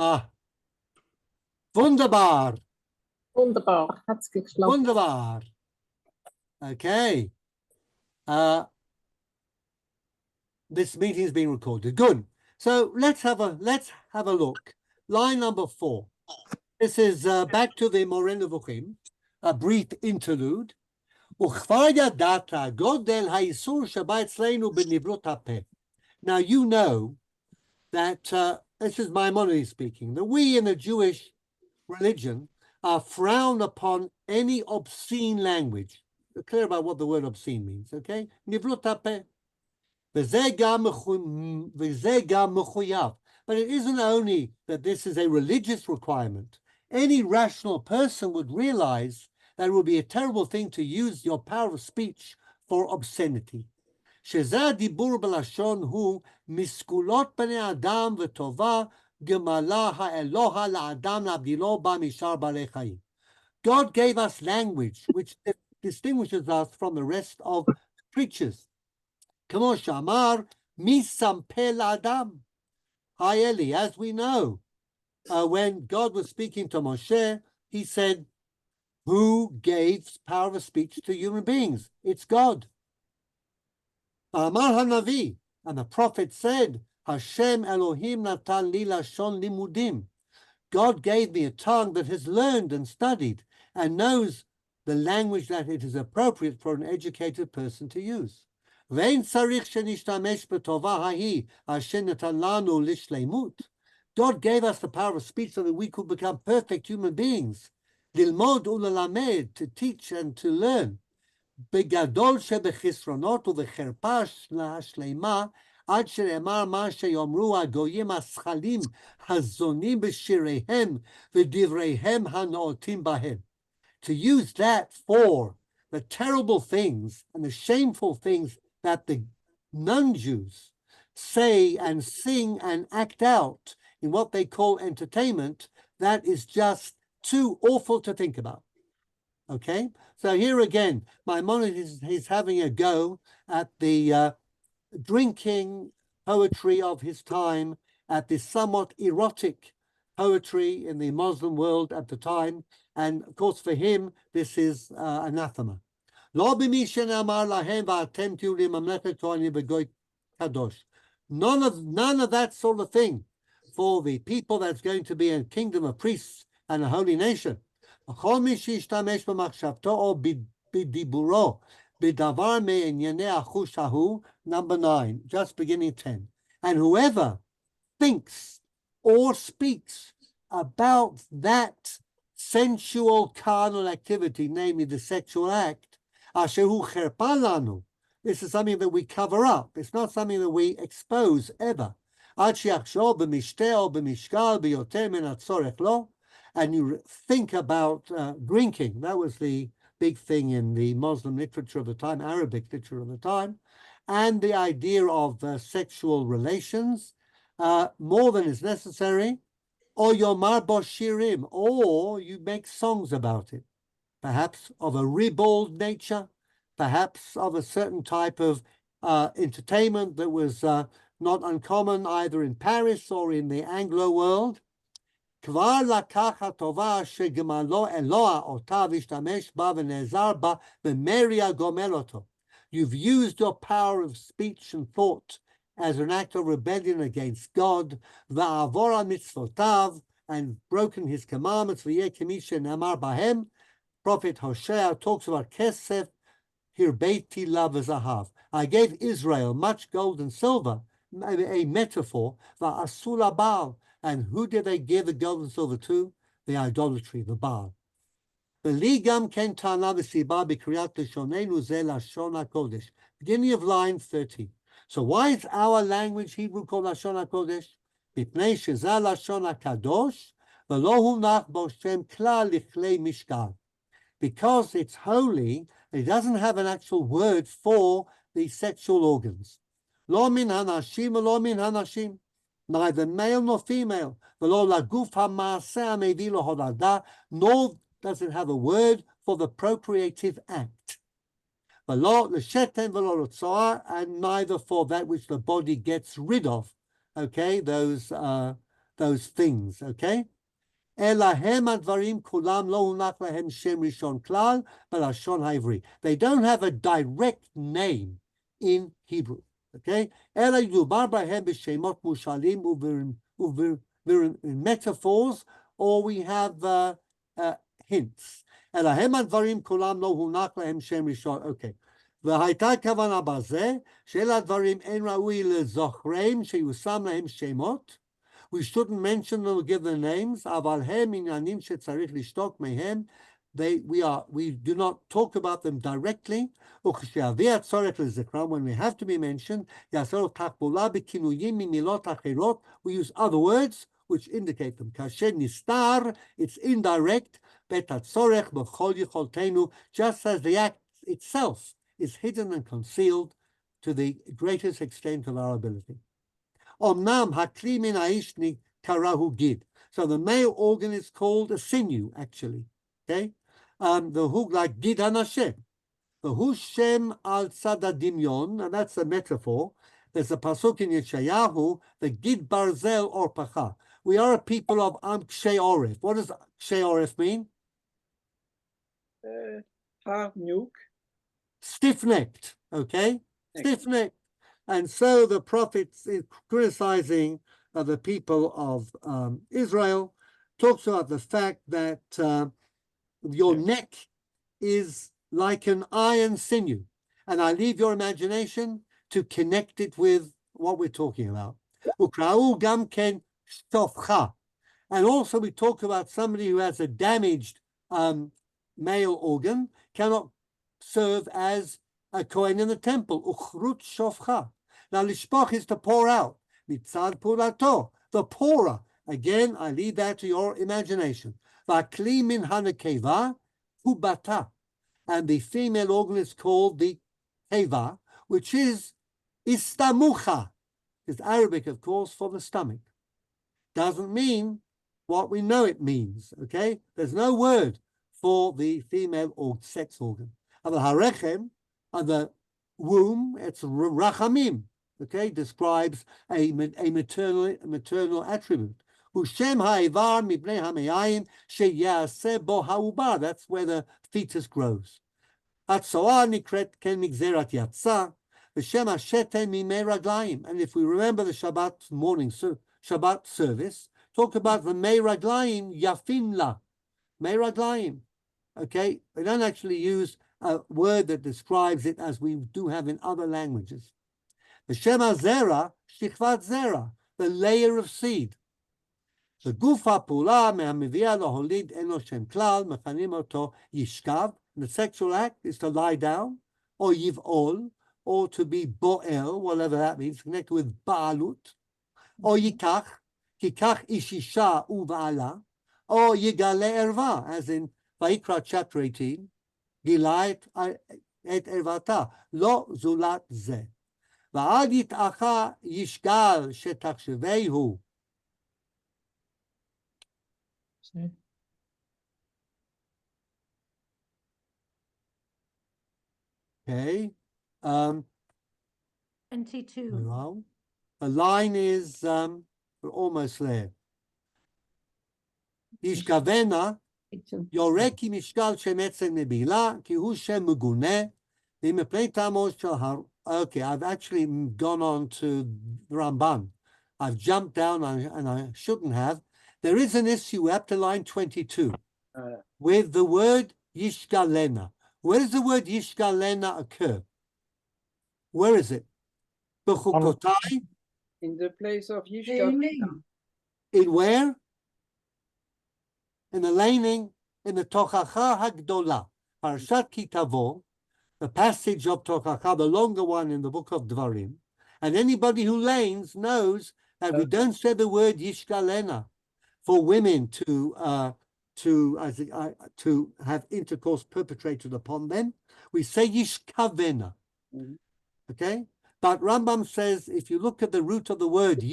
Ah, wunderbar. Wunderbar, hat's geklappt. Wunderbar. Okay. This meeting is being recorded. Good. So let's have a look. Line number 4. This is back to the Moreh Nevuchim, a brief interlude. Now you know that this is Maimonides speaking, that we in the Jewish religion are frowned upon any obscene language. We're clear about what the word obscene means, okay? Nivrut hapeh. But it isn't only that this is a religious requirement. Any rational person would realize that it would be a terrible thing to use your power of speech for obscenity. God gave us language which distinguishes us from the rest of creatures. כמו שאמר, מי סמפה לאדם? Hi Eli, as we know, when God was speaking to Moshe, he said, who gave power of speech to human beings? It's God. Amar Hanavi, and the prophet said, Hashem Elohim natan li lashon limudim. God gave me a tongue that has learned and studied and knows the language that it is appropriate for an educated person to use. God gave us the power of speech so that we could become perfect human beings. ללמוד וללמד, to teach and to learn. בגדול שבחסרונות ובחרפה השלמה, עד שנאמר מה שיאמרו הגויים השכלים הזונים בשיריהם ודבריהם הנאותים בהם. To use that for the terrible things and the shameful things that the non-Jews say and sing and act out in what they call entertainment, that is just too awful to think about. Okay? So here again, Maimonides is having a go at the drinking poetry of his time, at this somewhat erotic poetry in the Muslim world at the time. And of course, for him, this is anathema. None of that sort of thing for the people that's going to be a kingdom of priests and a holy nation. Number 9, just beginning 10. And whoever thinks or speaks about that sensual carnal activity, namely the sexual act, this is something that we cover up. It's not something that we expose ever. And you think about drinking. That was the big thing in the Muslim literature of the time, Arabic literature of the time, and the idea of sexual relations more than is necessary, or yomar bo shirim, or you make songs about it, perhaps of a ribald nature, perhaps of a certain type of entertainment that was not uncommon either in Paris or in the Anglo world. You've used your power of speech and thought as an act of rebellion against God, and broken his commandments. Prophet Hosea talks about kesef hirbeiti lav v'zahav. I gave Israel much gold and silver, a metaphor, va'asul Baal. And who did they give the gold and silver to? The idolatry, the Baal. Beginning of line 30. So why is our language Hebrew called Lashon HaKodesh? מפני שזה לשון הקדוש, ולא הונח בו שם כלל לכלי משקל. Because it's holy, it doesn't have an actual word for the sexual organs. לא מן הנשים ולא מן הנשים. Neither male nor female. ולא לגוף המעשה המביא להולדה, nor does it have a word for the procreative act. ולא לשתן ולא לצוהר, and neither for that which the body gets rid of. Okay, those those things, okay? They don't have a direct name in Hebrew, okay? In metaphors, or we have hints. Okay. והייתה כוונה בזה, שאלה הדברים אין ראוי לזוכרם שיושם להם שמות. We shouldn't mention them or give their names, אבל הם עניינים שצריך לשתוק מהם. We do not talk about them directly, וכשיביא הצורך לזכרם, when we have to be mentioned, יעשה תחבולה בכינויים ממילות אחרות, we use other words which indicate them. כאשר נסתר, it's indirect, בית הצורך בכל יכולתנו, just as the act itself is hidden and concealed to the greatest extent of our ability. Omnam hakli min haish karahu gid. So the male organ is called a sinew, actually. Okay, the hug like gid hanashem. The hu shem al tzadadimyon, and that's a metaphor. There's a pasuk in Yeshayahu, the gid barzel or pacha. We are a people of kshei oref. What does kshei oref mean? Hard nuke. Stiff-necked, okay? Stiff-necked. And so the prophet is criticizing the people of Israel, talks about the fact that your neck is like an iron sinew. And I leave your imagination to connect it with what we're talking about. And also we talk about somebody who has a damaged male organ, cannot serve as a Kohen in the temple. Uchrut shofcha. Now, lishpoch is to pour out. Mitzad purato, the pourer. Again, I leave that to your imagination. V'akli min hanekeva hubata. And the female organ is called the keva, which is istamucha. It's Arabic, of course, for the stomach. Doesn't mean what we know it means, okay? There's no word for the female or sex organ. Harechem, the womb, it's rachamim, okay, describes a maternal attribute. Ushem ha'ivar mibnei hameyayin sheyaseh bo ha'ubar. That's where the fetus grows. Hatzoah nikret ken migzerat yatsa, v'shem hasheten mimei raglayim. And if we remember the Shabbat morning Shabbat service, talk about the mei raglayim yafin la, mei raglayim. Okay, we don't actually use a word that describes it as we do have in other languages. The Shema Zera, Shichvat Zera, the layer of seed. The Gufa Pula, Me'amivia Loholid Eno Shem Klal, Mechanim Oto Yishkav. The sexual act is to lie down, or Yiv'ol, or to be Bo'el, whatever that means, connected with Ba'alut, or Yikach, Kikach Ishisha Uva'ala, or Yigale Erva, as in Vayikra chapter 18, Gila et ervata, lo zulat ze. Va'ad yit'acha yishgal shetachshevehu. Okay. 22. Well, the line is, we're almost there. Yishkavena, Yoreki mishkal shemetzen nebila, ki hu shem mugune, v'mepnei tamos shel har. Okay, I've actually gone on to Ramban. I've jumped down, and I shouldn't have. There is an issue up to line 22 with the word yishgalena. Where does the word yishgalena occur? Where is it? B'chukotai? In the place of Yishka. In where? In the laning, in the Tochacha Hagdola, Parashat Ki Tavo, the passage of Tochacha, the longer one in the book of Dvarim. And anybody who lanes knows that we don't say the word Yishgalena for women to have intercourse perpetrated upon them. We say Yishkavena. Okay? But Rambam says, if you look at the root of the word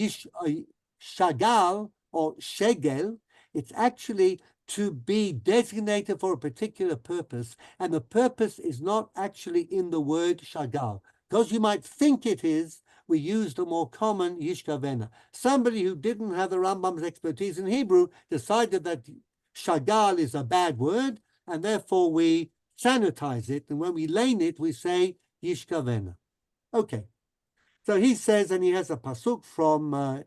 shagal or shegel, it's actually to be designated for a particular purpose, and the purpose is not actually in the word shagal. Because you might think it is we use the more common yishkavena. Somebody who didn't have the Rambam's expertise in Hebrew decided that shagal is a bad word, and therefore we sanitize it, and when we lane it, we say yishkavena. Okay, so he says, and he has a pasuk from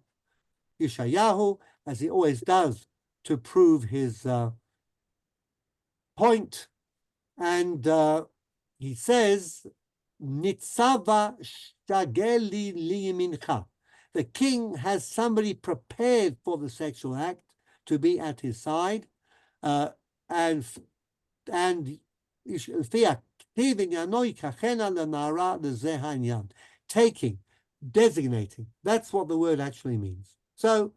Yeshayahu, as he always does, to prove his point, and he says, Nitzava shageli liyamincha. The king has somebody prepared for the sexual act to be at his side, and taking, designating. That's what the word actually means. So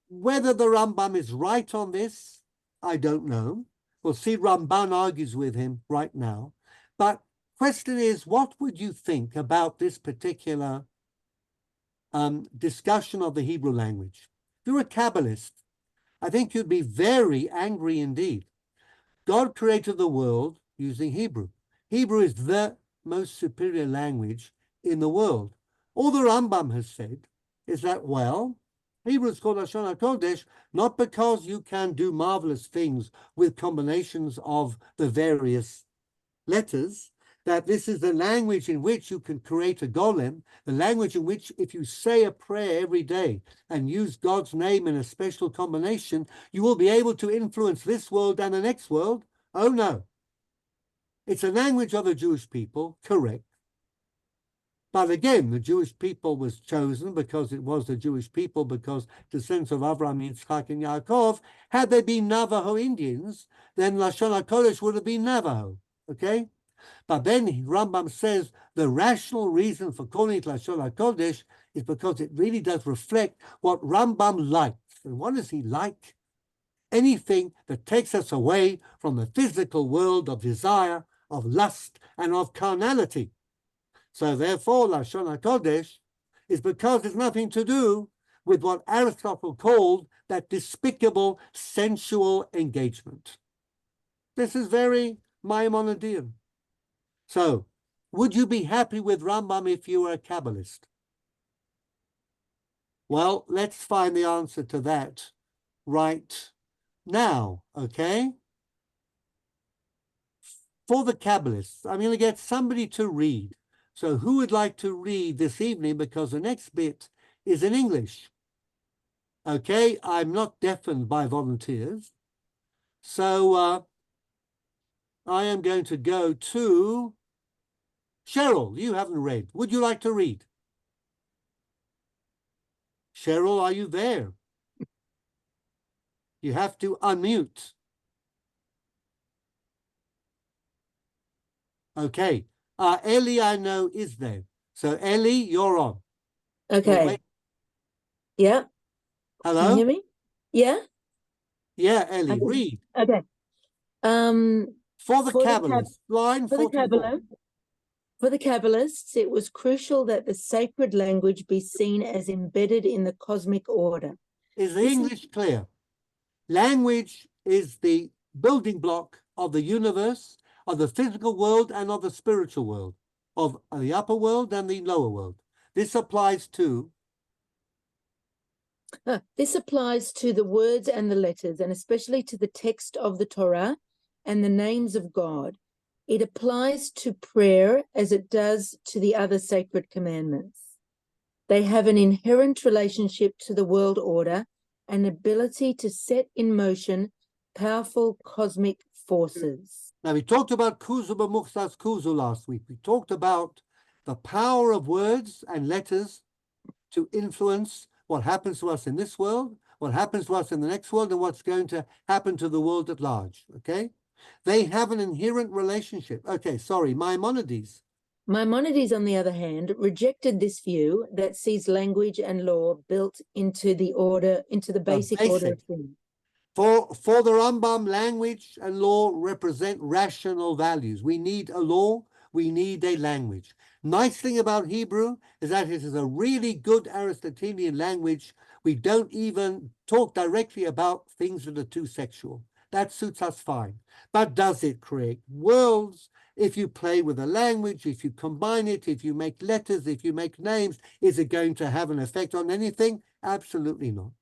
whether the Rambam is right on this, I don't know. We'll see. Ramban argues with him right now. But question is, what would you think about this particular discussion of the Hebrew language? If you're a Kabbalist, I think you'd be very angry indeed. God created the world using Hebrew. Hebrew is the most superior language in the world. All the Rambam has said is that, well, Hebrew is called Lashon HaKodesh not because you can do marvelous things with combinations of the various letters, that this is the language in which you can create a golem, the language in which if you say a prayer every day and use God's name in a special combination, you will be able to influence this world and the next world. Oh no. It's a language of the Jewish people, correct. But again, the Jewish people was chosen because it was the Jewish people, because descendants of Avraham, Yitzchak, and Yaakov. Had they been Navajo Indians, then Lashon HaKodesh would have been Navajo, okay? But then Rambam says the rational reason for calling it Lashon HaKodesh is because it really does reflect what Rambam likes. And what does he like? Anything that takes us away from the physical world of desire, of lust, and of carnality. So therefore, Lashon HaKodesh is because it's nothing to do with what Aristotle called that despicable sensual engagement. This is very Maimonidean. So, would you be happy with Rambam if you were a Kabbalist? Well, let's find the answer to that right now, okay? For the Kabbalists, I'm going to get somebody to read. So who would like to read this evening, because the next bit is in English? Okay, I'm not deafened by volunteers. So I am going to go to Cheryl. You haven't read. Would you like to read? Cheryl, are you there? You have to unmute. Okay. Ellie, I know, is there. So Ellie, you're on. Okay. Yeah. Hello? Can you hear me? Yeah. Yeah, Ellie, read. Okay. For the Kabbalists, line 44. For the Kabbalists, it was crucial that the sacred language be seen as embedded in the cosmic order. Is the English clear? Language is the building block of the universe, of the physical world, and of the spiritual world, of the upper world and the lower world. This applies to... This applies to the words and the letters, and especially to the text of the Torah and the names of God. It applies to prayer as it does to the other sacred commandments. They have an inherent relationship to the world order, an ability to set in motion powerful cosmic forces. Now, we talked about kuzu b'muchsas kuzu last week. We talked about the power of words and letters to influence what happens to us in this world, what happens to us in the next world, and what's going to happen to the world at large, okay? They have an inherent relationship. Okay, sorry, Maimonides. Maimonides, on the other hand, rejected this view that sees language and law built into the order, into the basic order of things. For the Rambam, language and law represent rational values. We need a law, we need a language. Nice thing about Hebrew is that it is a really good Aristotelian language. We don't even talk directly about things that are too sexual. That suits us fine. But does it create worlds if you play with a language, if you combine it, if you make letters, if you make names, is it going to have an effect on anything? Absolutely not.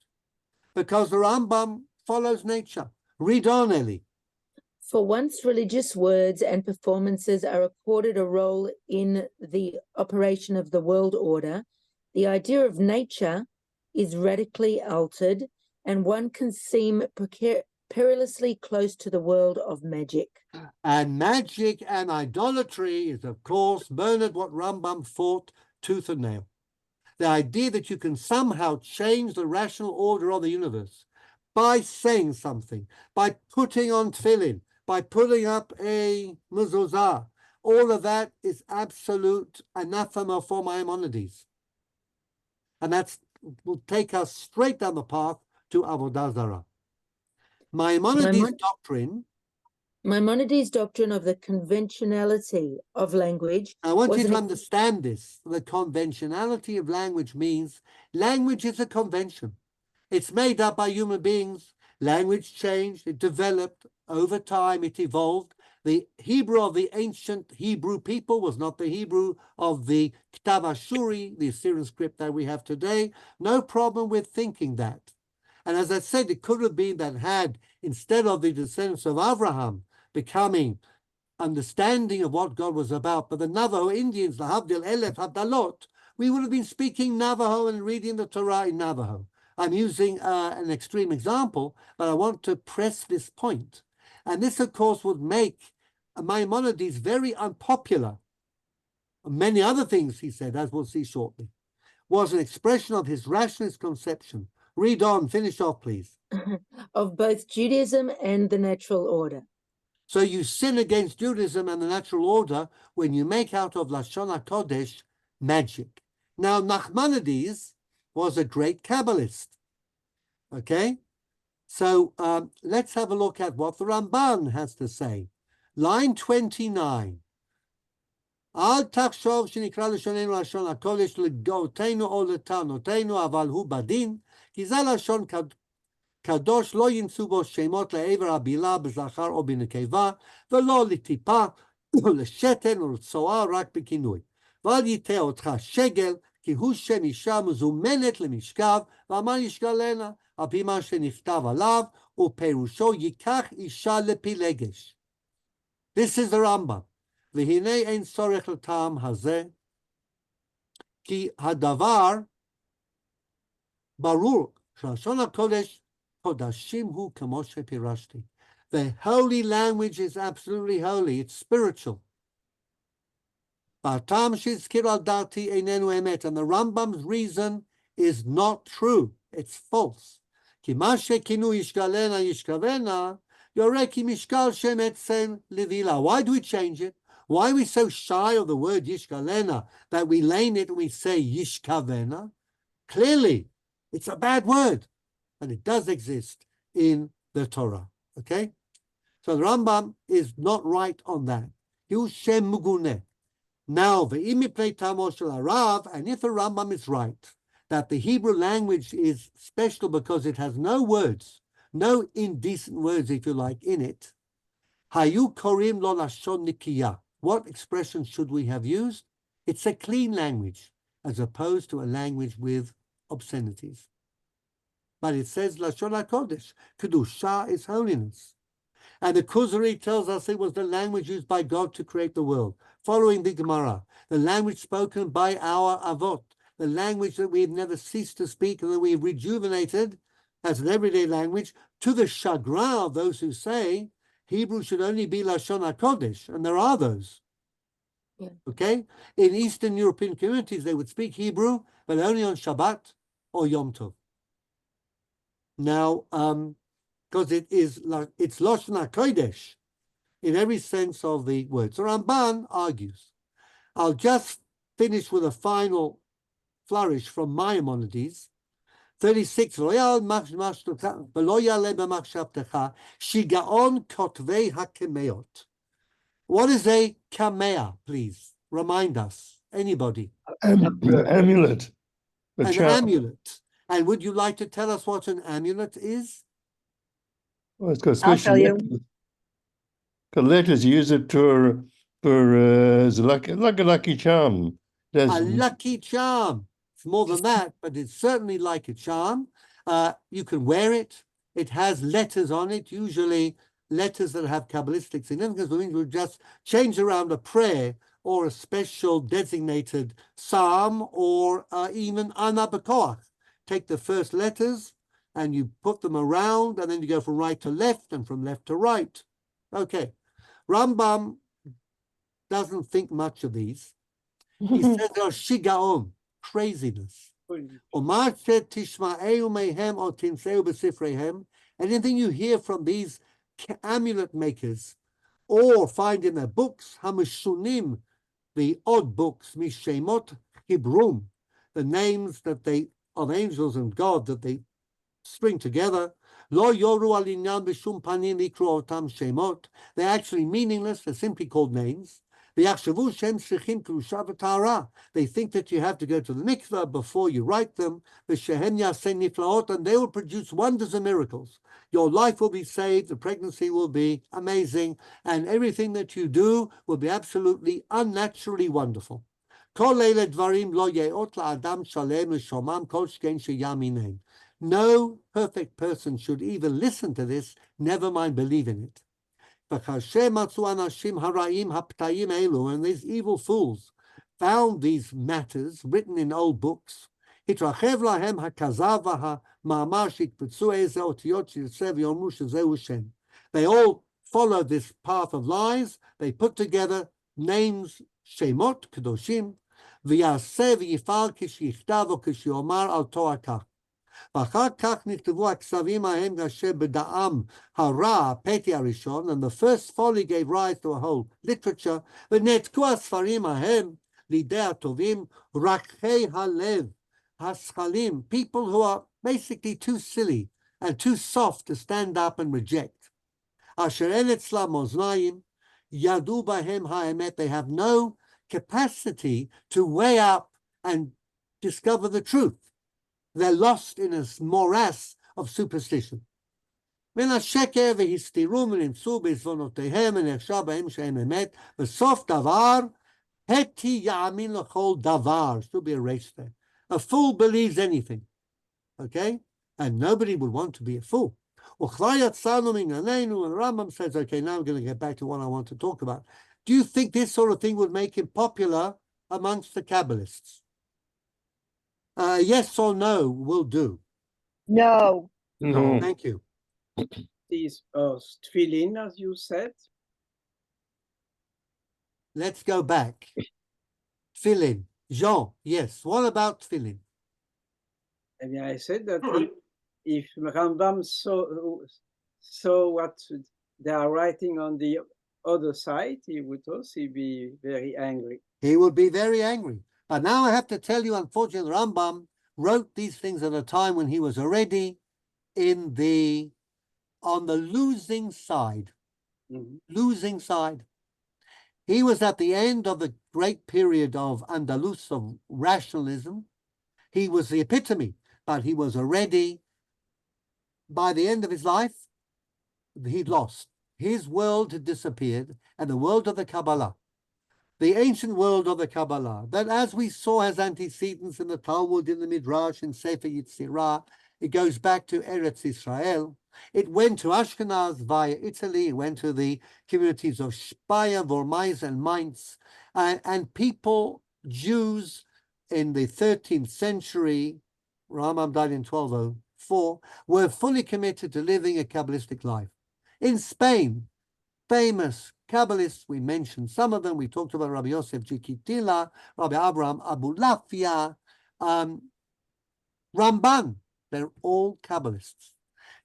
Because the Rambam follows nature. Read on, Eli. For once religious words and performances are accorded a role in the operation of the world order, the idea of nature is radically altered, and one can seem perilously close to the world of magic. And magic and idolatry is, of course, Bernard, what Rambam fought tooth and nail. The idea that you can somehow change the rational order of the universe by saying something, by putting on tefillin, by putting up a mezuzah, all of that is absolute anathema for Maimonides. And that will take us straight down the path to Avodah Zarah. Maimonides' doctrine. Maimonides' doctrine of the conventionality of language. I want you to understand this. The conventionality of language means language is a convention. It's made up by human beings. Language changed, it developed over time, it evolved. The Hebrew of the ancient Hebrew people was not the Hebrew of the Ktav Ashuri, the Assyrian script that we have today. No problem with thinking that. And as I said, it could have been that had, instead of the descendants of Abraham becoming understanding of what God was about, but the Navajo Indians, the Havdil Elef Havdalot, we would have been speaking Navajo and reading the Torah in Navajo. I'm using an extreme example, but I want to press this point. And this, of course, would make Maimonides very unpopular. Many other things, he said, as we'll see shortly, was an expression of his rationalist conception. Read on, finish off, please. Of both Judaism and the natural order. So you sin against Judaism and the natural order when you make out of Lashon HaKodesh magic. Now, Nachmanides was a great Kabbalist. Okay? So let's have a look at what the Ramban has to say. Line 29. Al tachshov shenikra lashonenu lashon hakodesh legotenu o letanotenu aval hu badin ki za lashon kadosh lo yimtzu bo shemot le'ever habila b'zachar o b'nekeva v'lo litipa לשתן ולצואה רק בכינוי. ואל יטעה אותך שגל, כי הוא שם אישה מזומנת למשכב, ואמר ישגלנה, על פי מה שנכתב עליו, ופירושו ייקח אישה לפילגש. This is the Rambam. והנה אין צורך לטעם הזה, כי הדבר ברור, שלשון הקודש קודשים הוא כמו שפירשתי. The holy language is absolutely holy. It's spiritual. And the Rambam's reason is not true. It's false. Why do we change it? Why are we so shy of the word yishkalena that we lane it and we say yishkavena? Clearly, it's a bad word. And it does exist in the Torah. Okay? So the Rambam is not right on that. Hu Shem Muguneh. Now, and if the Rambam is right, that the Hebrew language is special because it has no words, no indecent words, if you like, in it. Hayu korim lo lashon nikiyah. What expression should we have used? It's a clean language, as opposed to a language with obscenities. But it says lashon hakodesh. Kedusha is holiness. And the Kuzari tells us it was the language used by God to create the world. Following the Gemara, the language spoken by our Avot, the language that we've never ceased to speak and that we've rejuvenated as an everyday language, to the chagrin of those who say Hebrew should only be Lashon HaKodesh, and there are those. Yeah. Okay? In Eastern European communities, they would speak Hebrew, but only on Shabbat or Yom Tov. Now, because it's Lashon HaKodesh in every sense of the word. So Ramban argues. I'll just finish with a final flourish from Maimonides. 36. Shigaon kotvei hakemeot. What is a kamea, please? Remind us. Anybody? Amulet. An amulet. And would you like to tell us what an amulet is? Well, it's got I'll special tell you. letters. Got letters. You use it to For it's like a lucky charm. There's A lucky charm. It's more than that, but it's certainly like a charm. You can wear it. It has letters on it, usually letters that have Kabbalistic significance, which means we just change around a prayer or a special designated psalm or even Ana B'Koach. Take the first letters and you put them around, and then you go from right to left and from left to right. Okay. Rambam doesn't think much of these. He says they're shigaon, craziness. Anything you hear from these amulet makers or find in their books, hamashunim, the odd books, mishemot hibrum, the names that they of angels and God that they string together. Lo yoru al inyan b'shum panim likro otam shemot. They're actually meaningless. They're simply called names. They think that you have to go to the mikveh before you write them. And they will produce wonders and miracles. Your life will be saved, the pregnancy will be amazing, and everything that you do will be absolutely unnaturally wonderful. No perfect person should even listen to this, never mind believe in it. And these evil fools found these matters written in old books. They all followed this path of lies. They put together names, Shemot, Kedoshim, v'yaseh v'yifal kishichtav o kishiomar al Torah. ואחר כך נכתבו הכתבים ההם אשר בדעם הרע, הפתי הראשון, and the first folly gave rise to a whole literature, ונעתקו הספרים ההם לידי הטובים, רכי הלב, השכלים, people who are basically too silly and too soft to stand up and reject. אשר אין אצלם אוזניים, ידעו בהם האמת, they have no capacity to weigh up and discover the truth. They're lost in a morass of superstition. מן השקר והסתירו ונמצאו בעזבונותיהם ונחשב בהם שהם אמת, בסוף דבר, התי יאמין לכל דבר. Should be erased there. A fool believes anything. Okay? And nobody would want to be a fool. וכבר יצאנו מענייננו, and Rambam says, okay, now I'm going to get back to what I want to talk about. Do you think this sort of thing would make him popular amongst the Kabbalists? Yes or no will do. No. no. Thank you. These tefillin, as you said. Let's go back. Tefillin. Jean, yes. What about tefillin? I mean, I said that if Rambam saw what they are writing on the other side, he would also be very angry. He would be very angry. But now I have to tell you, unfortunately, Rambam wrote these things at a time when he was already on the losing side. Mm-hmm. Losing side. He was at the end of the great period of Andalus, of rationalism. He was the epitome, but he was already, by the end of his life, he'd lost. His world had disappeared, and the world of the Kabbalah, the ancient world of the Kabbalah, that as we saw has antecedents in the Talmud, in the Midrash, in Sefer Yetzirah, it goes back to Eretz Israel. It went to Ashkenaz via Italy. It went to the communities of Speyer, Wormais, and Mainz. And people, Jews in the 13th century, Rambam died in 1204, were fully committed to living a Kabbalistic life. In Spain, famous Kabbalists, we mentioned some of them. We talked about Rabbi Yosef Jikitila, Rabbi Abraham Abulafia, Ramban. They're all Kabbalists.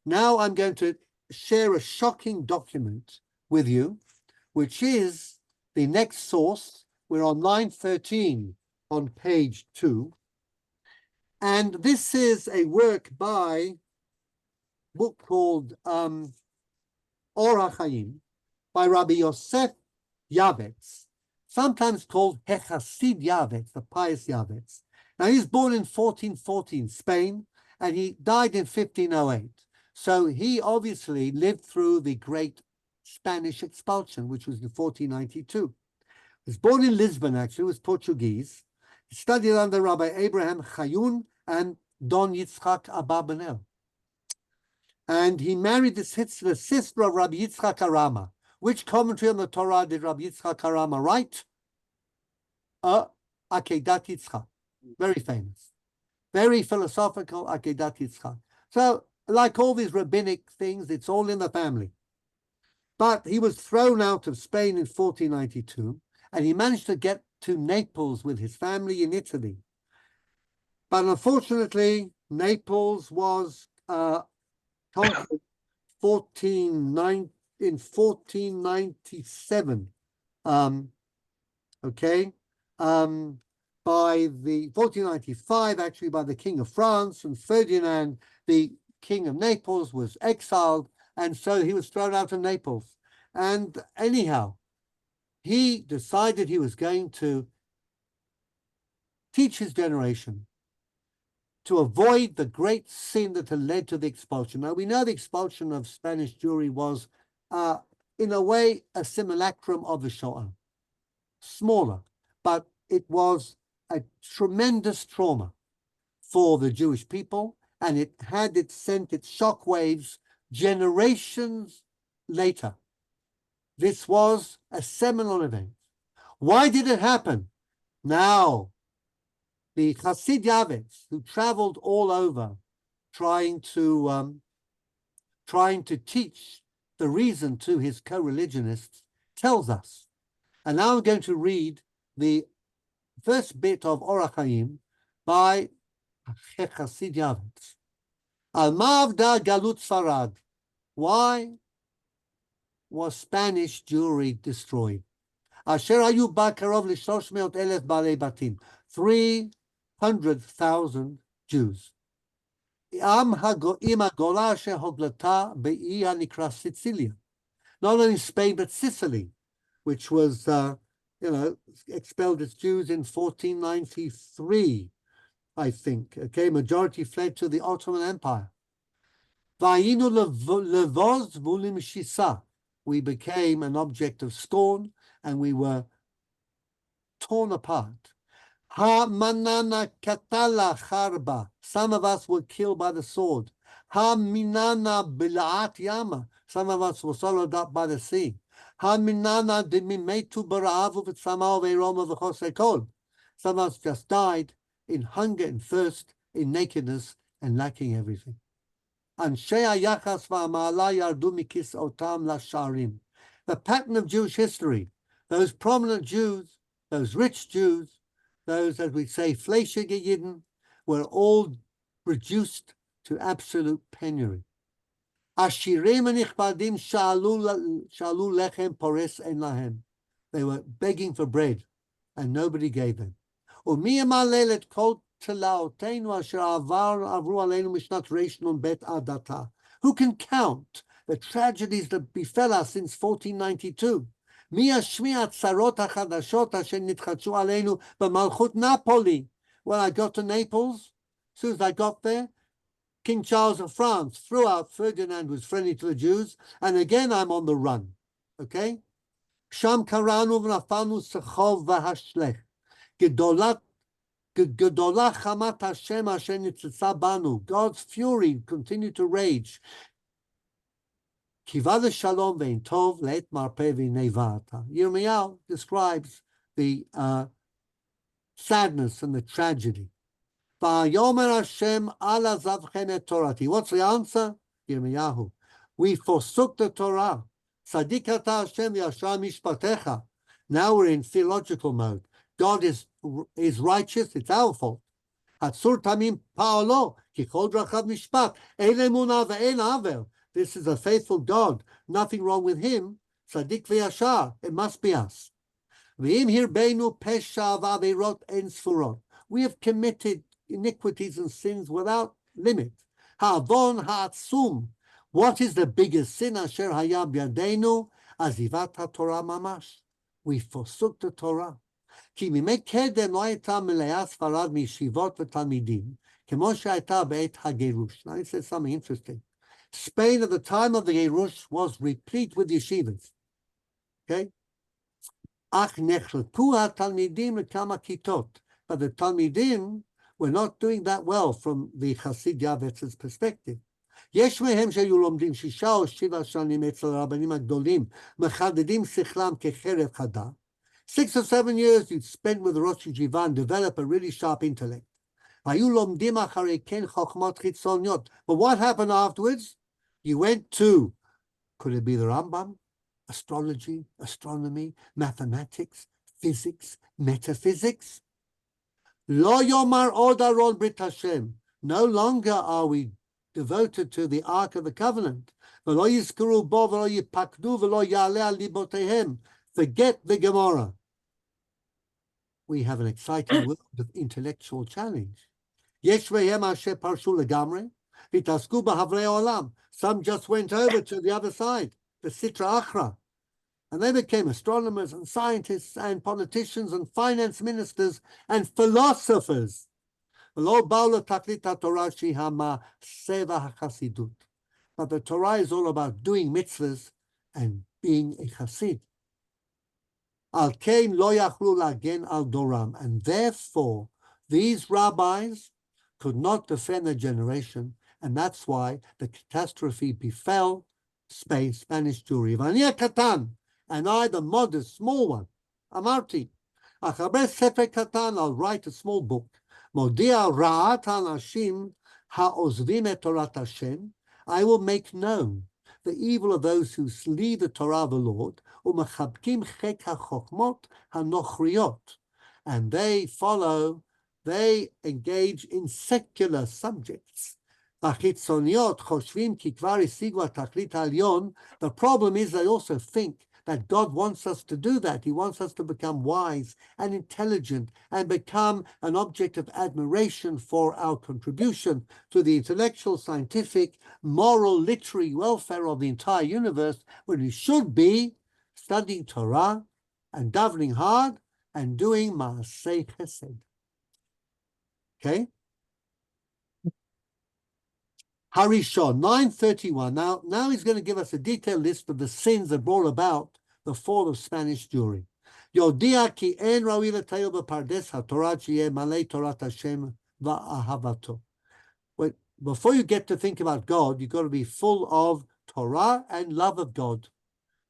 Now I'm going to share a shocking document with you, which is the next source. We're on line 13 on page 2. And this is a work by a book called Or HaChaim, by Rabbi Yosef Yavetz, sometimes called Hechasid Yavetz, the pious Yavetz. Now, he was born in 1414, Spain, and he died in 1508. So he obviously lived through the great Spanish expulsion, which was in 1492. He was born in Lisbon, actually, was Portuguese. He studied under Rabbi Abraham Chayun and Don Yitzchak Abarbanel. And he married the sister of Rabbi Yitzchak Arama. Which commentary on the Torah did Rabbi Yitzchak Arama write? Akedat Yitzchak. Very famous. Very philosophical, Akedat Yitzchak. So, like all these rabbinic things, it's all in the family. But he was thrown out of Spain in 1492, and he managed to get to Naples with his family in Italy. But unfortunately, Naples was conquered in 1497. By the 1495, actually, by the King of France, and Ferdinand, the King of Naples, was exiled, and so he was thrown out of Naples. And anyhow, he decided he was going to teach his generation to avoid the great sin that had led to the expulsion. Now, we know the expulsion of Spanish Jewry was, in a way, a simulacrum of the Shoah. Smaller, but it was a tremendous trauma for the Jewish people, and it sent its shockwaves generations later. This was a seminal event. Why did it happen? Now, the Hasid Yavets, who traveled all over trying to teach the reason to his co-religionists, tells us. And now I'm going to read the first bit of Orach Chaim by Hasid Yavets. Al Ma'avda Galut Sfarad. Why was Spanish Jewry destroyed? Asher hayu ba karov l-300,000 balei batim. 300,000 Jews. Am hagoim hagola asher hoglata be'i hanikra Sicilia. Not only Spain, but Sicily, which was, expelled its Jews in 1493, I think. Okay, majority fled to the Ottoman Empire. Vayinu levoz vulim shisa. We became an object of scorn, and we were torn apart. Ha manana katala charba. Some of us were killed by the sword. Ha minana bilaat yama. Some of us were swallowed up by the sea. Ha minana dimimetu bara'avu v'tzamao ve'roma v'chosekol. Some of us just died in hunger and thirst, in nakedness and lacking everything. Anshei hayachas va'ama'ala yardu mikis otam lasharim. The pattern of Jewish history, those prominent Jews, those rich Jews, those, as we say, fleischige Yidden, were all reduced to absolute penury. Ashirim anichbadim shalu lechem pores en lahem. They were begging for bread, and nobody gave them. Umi yamalelet kol telaotenu asher avru aleinu mishnat reish nun bet adata. Who can count the tragedies that befell us since 1492? Mi yashmi'at tzarot hachadashot asher nitchachu aleinu b'malchut Napoli. When I got to Naples, as soon as I got there, King Charles of France threw out Ferdinand, was friendly to the Jews, and again I'm on the run. Okay? Sham karanu v'nafanu sechov v'hashlech. Gedolah chamat Hashem asher nitzitza banu. God's fury continued to rage. Kivad shalom ve'in tov le'et marpeh v'nevata. Yirmiyahu describes the sadness and the tragedy. Va'yomer Hashem ala zavchem et torati. What's the answer? Yirmiyahu. We forsook the Torah. Tzadik ata Hashem v'yashar mishpatecha. Now we're in theological mode. God is righteous. It's our fault. Hatzur tamim pa'olo ki chol drachav mishpat. Ein emunah ve'ein avel. This is a faithful God. Nothing wrong with him. Tzadik v'yashar. It must be us. V'im hirbeinu pesha v'aveirot en sfurot. We have committed iniquities and sins without limit. Ha'avon ha'atzum. What is the biggest sin? Asher haya b'yadeinu azivat ha'torah mamash. We forsook the Torah. כי מימי קדם לא הייתה מלאה ספרד מישיבות ותלמידים, כמו שהייתה בעת הגירוש. Now it says something interesting. Spain at the time of the Gerush was replete with yeshivas. Okay? Ach nechlku ha-talmidim lekama kitot. But the talmidim were not doing that well from the Chassid Yavetz's perspective. יש מהם שהיו לומדים 6 או 7 שנים אצל הרבנים הגדולים, מחדדים שכלם כחרב חדה. 6 or 7 years you'd spend with Rosh Yeshiva and develop a really sharp intellect. היו לומדים אחרי כן חוכמות חיצוניות. But what happened afterwards? You went to, could it be the Rambam? Astrology, astronomy, mathematics, physics, metaphysics? Lo yomar od aron brit Hashem. No longer are we devoted to the Ark of the Covenant. V'lo yizkuru bo v'lo yipakdu v'lo ya'aleh al libotehem. Forget the Gemara. We have an exciting world of intellectual challenge. Yesh ve'hem asher parshu legamre, v'tasku b'havrei olam. Some just went over to the other side, the Sitra Achra, and they became astronomers and scientists and politicians and finance ministers and philosophers. But the Torah is all about doing mitzvahs and being a chassid. Al kein lo yachlu lagen al doram, and therefore these rabbis could not defend their generation, and that's why the catastrophe befell Spanish Jewry. V'ani katan, and I, the modest, small one, amarti, achaber sefer katan, I'll write a small book. Modia ra'at hanashim ha'ozvim et Torat Hashem, I will make known the evil of those who leave the Torah of the Lord, u'mechabkim chek ha'chochmot ha'nochriot, and they engage in secular subjects. The problem is they also think that God wants us to do that. He wants us to become wise and intelligent and become an object of admiration for our contribution to the intellectual, scientific, moral, literary welfare of the entire universe, when we should be studying Torah and davening hard and doing Maaseh Chesed. Okay? Harishon, 931. Now he's going to give us a detailed list of the sins that brought about the fall of Spanish Jewry. Yodia ki en rawi l'tayil b'pardes ha'torah sheyeh malei Torat Hashem va'ahavato. Before you get to think about God, you've got to be full of Torah and love of God,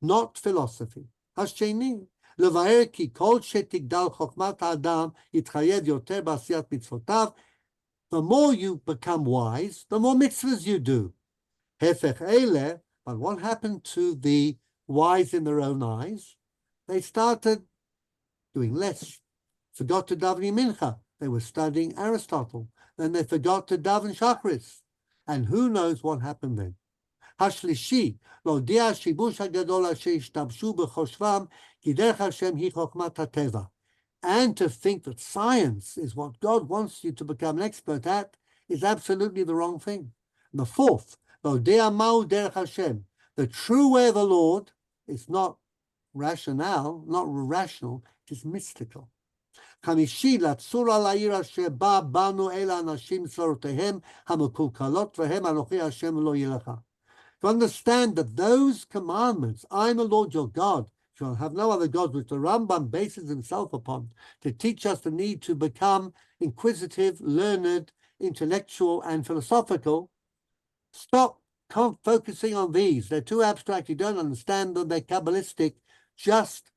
not philosophy. Hasheni, levaer ki kol shetigdal chokhmat ha'adam yitchayev yoter b'asiyat mitzvotav. The more you become wise, the more mitzvahs you do. Hefech eileh, but what happened to the wise in their own eyes? They started doing less. Forgot to daven mincha. They were studying Aristotle. Then they forgot to daven shacharis. And who knows what happened then? Hashlishi, lo dia shibush hagadol asher ishtabshu b'choshvam ki derech Hashem hi chokhmat hateva. And to think that science is what God wants you to become an expert at is absolutely the wrong thing. And the fourth, the true way of the Lord is not rational, not rational, it is mystical. To understand that those commandments, I am the Lord your God, shall have no other gods, which the Rambam bases himself upon, to teach us the need to become inquisitive, learned, intellectual, and philosophical. Stop focusing on these. They're too abstract. You don't understand them. They're Kabbalistic. Just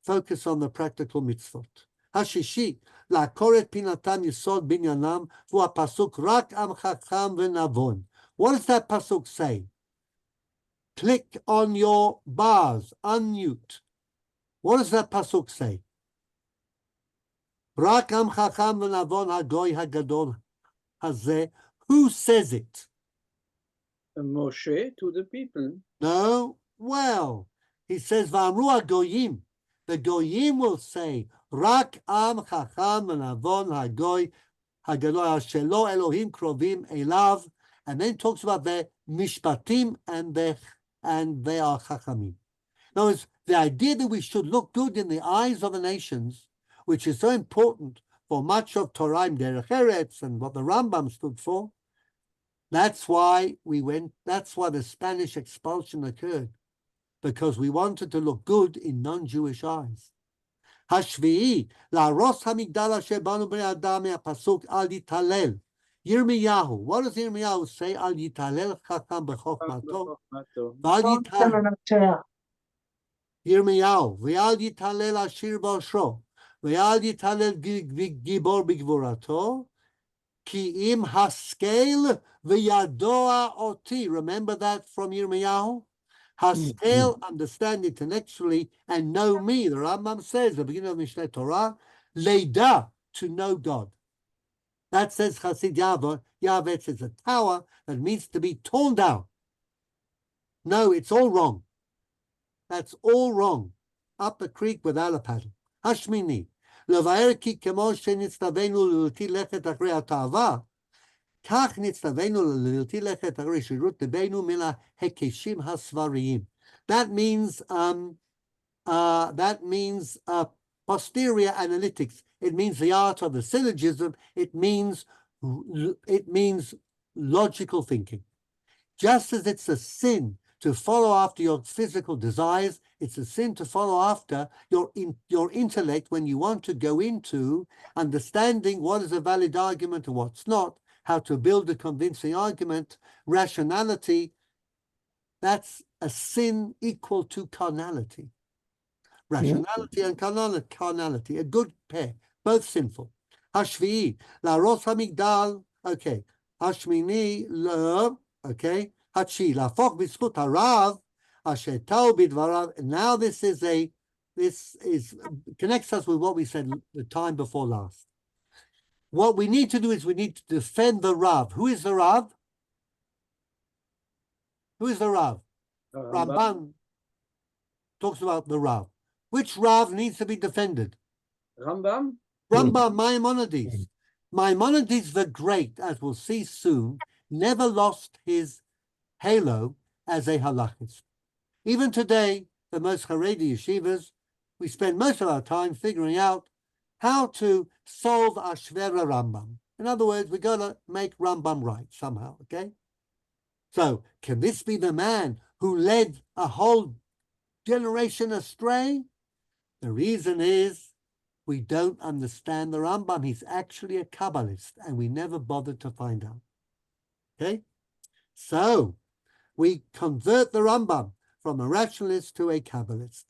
focus on the practical mitzvot. Hashishi, la'koret pinatam yisod binyanam, v'hu pasuk rak am chacham v'navon. What does that pasuk say? Click on your bars, unmute. What does that pasuk say? Rak am chacham v'navon hagoy hagadol hazeh. Who says it? Moshe to the people. No, well, he says v'amru hagoyim. The goyim will say rak am chacham v'navon hagoy hagadol asher lo Elohim krovim elav, and then talks about their mishpatim and they are chachamim. In other words, the idea that we should look good in the eyes of the nations, which is so important for much of Torah Derech Eretz and what the Rambam stood for, that's why the Spanish expulsion occurred, because we wanted to look good in non-Jewish eyes. השביעי, להרוס המגדל אשר בנו בני אדם מהפסוק אל יתהלל. ירמיהו, what does Yirmiyahu say? אל יתהלל חכם בחוכמתו, ואל יתהלל. ירמיהו, ואל יתהלל עשיר בעושרו, ואל יתהלל גיבור בגבורתו, כי אם השכל וידוע אותי. Remember that from Yirmiyahu? Haskel, understand intellectually, and know me. The Rambam says, the beginning of Mishneh Torah, Leida, to know God. That says Chasid Yaveh. Yavetz is a tower that means to be torn down. No, it's all wrong. That's all wrong. Up a creek without a paddle. Hashmini. לבאר כי כמו שנצטווינו להלתי לכת אחרי התאווה, כך נצטווינו להלתי לכת אחרי שירות ליבנו מן ההיקשים הסבריים. That means posterior analytics. It means the art of the syllogism. It means logical thinking. Just as it's a sin to follow after your physical desires, it's a sin to follow after your intellect when you want to go into understanding what is a valid argument and what's not, how to build a convincing argument, rationality. That's a sin equal to carnality. Rationality and carnality, a good pair, both sinful. Hashvi'i, להרוס המגדל, okay. השמיני, okay. Hachi, להפוך בזכות הרב, אשר טעו בדבריו. Now this connects us with what we said the time before last. What we need to do is we need to defend the Rav. Who is the Rav? Who is the Rav? Ramban talks about the Rav. Which Rav needs to be defended? Rambam? Rambam, Maimonides. Maimonides the Great, as we'll see soon, never lost his halo as a halachist. Even today, the most Haredi yeshivas, we spend most of our time figuring out how to solve Ashvera Rambam. In other words, we got to make Rambam right somehow, okay? So, can this be the man who led a whole generation astray? The reason is we don't understand the Rambam. He's actually a Kabbalist, and we never bothered to find out. Okay? So, we convert the Rambam from a rationalist to a Kabbalist.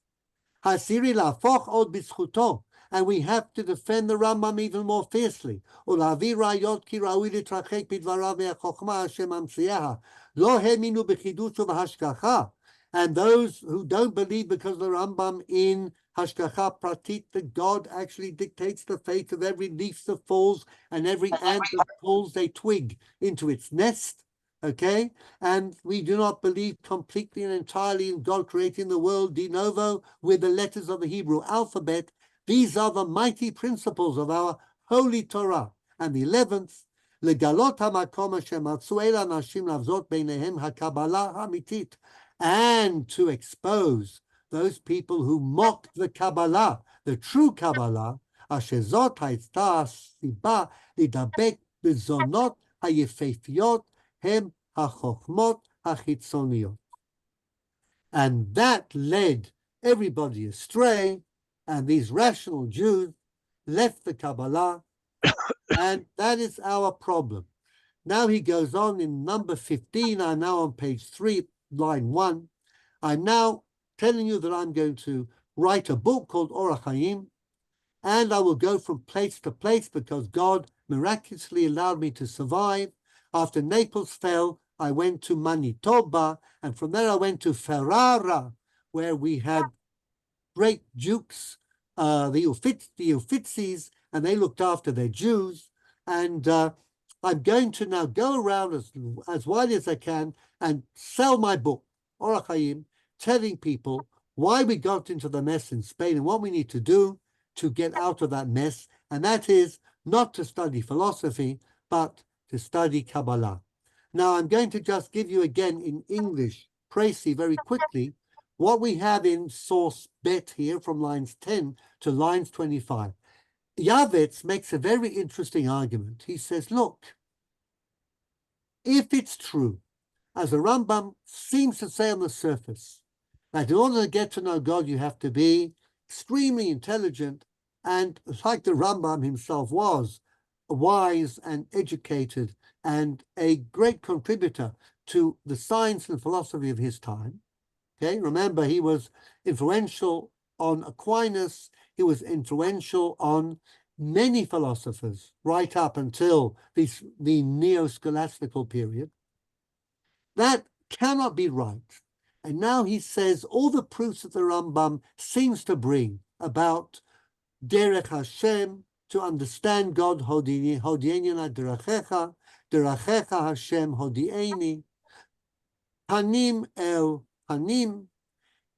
Hasiri lafoch od b'zchuto, and we have to defend the Rambam even more fiercely. Ulavi rayot ki raui litrachek b'dvarav ve'achokma Hashem amsiyaha, lo heminu b'chidush u'b'hashgacha. And those who don't believe because the Rambam in Hashgacha Pratit, that God actually dictates the fate of every leaf that falls and every ant that pulls a twig into its nest, okay? And we do not believe completely and entirely in God creating the world de novo with the letters of the Hebrew alphabet. These are the mighty principles of our holy Torah. And the 11th, legalot hamakom asher matzu el anashim lavzot beinehem hakabbalah hamitit, and to expose those people who mocked the Kabbalah, the true Kabbalah, asher zot hayta siba lidabek bezonot hayefefiot hem hachochmot hachitzoniot. And that led everybody astray, and these rational Jews left the Kabbalah, and that is our problem. Now he goes on in number 15, I'm now on page 3, line 1. I'm now telling you that I'm going to write a book called Orach Chaim, and I will go from place to place because God miraculously allowed me to survive. After Naples fell, I went to Manitoba, and from there I went to Ferrara, where we had great dukes, the Uffizis, and they looked after their Jews. And I'm going to now go around as widely as I can and sell my book, Orach Chaim, telling people why we got into the mess in Spain and what we need to do to get out of that mess. And that is not to study philosophy, but to study Kabbalah. Now, I'm going to just give you again in English, Tracy, very quickly, what we have in source bet here from lines 10 to lines 25. Yavetz makes a very interesting argument. He says, look, if it's true, as the Rambam seems to say on the surface, that in order to get to know God, you have to be extremely intelligent, and like the Rambam himself was, wise and educated and a great contributor to the science and philosophy of his time. Okay, remember, he was influential on Aquinas, he was influential on many philosophers right up until the neo-scholastical period. That cannot be right. And now he says all the proofs that the Rambam seems to bring about Derech Hashem, to understand God, Hodieni na derachecha, derachecha Hashem hodieni, Panim el Panim.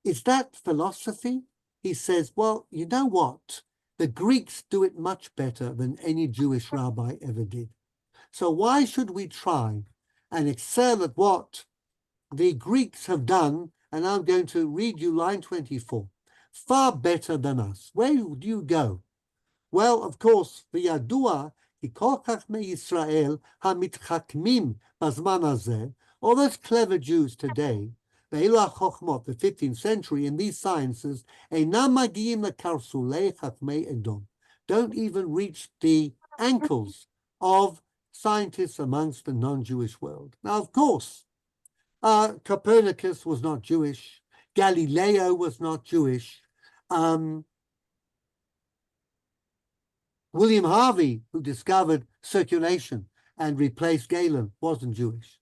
Is that philosophy? He says, well, you know what? The Greeks do it much better than any Jewish rabbi ever did. So why should we try and excel at what the Greeks have done? And I'm going to read you line 24. Far better than us. Where do you go? Well, of course, v'yadua ki kol chachmei Yisrael hamitchakmim bazman hazeh, all those clever Jews today, ve'elu chochmot, the 15th century, in these sciences, einam magiim lekarsulei chachmei Edom, don't even reach the ankles of scientists amongst the non-Jewish world. Now, of course, Copernicus was not Jewish, Galileo was not Jewish, William Harvey, who discovered circulation and replaced Galen, wasn't Jewish.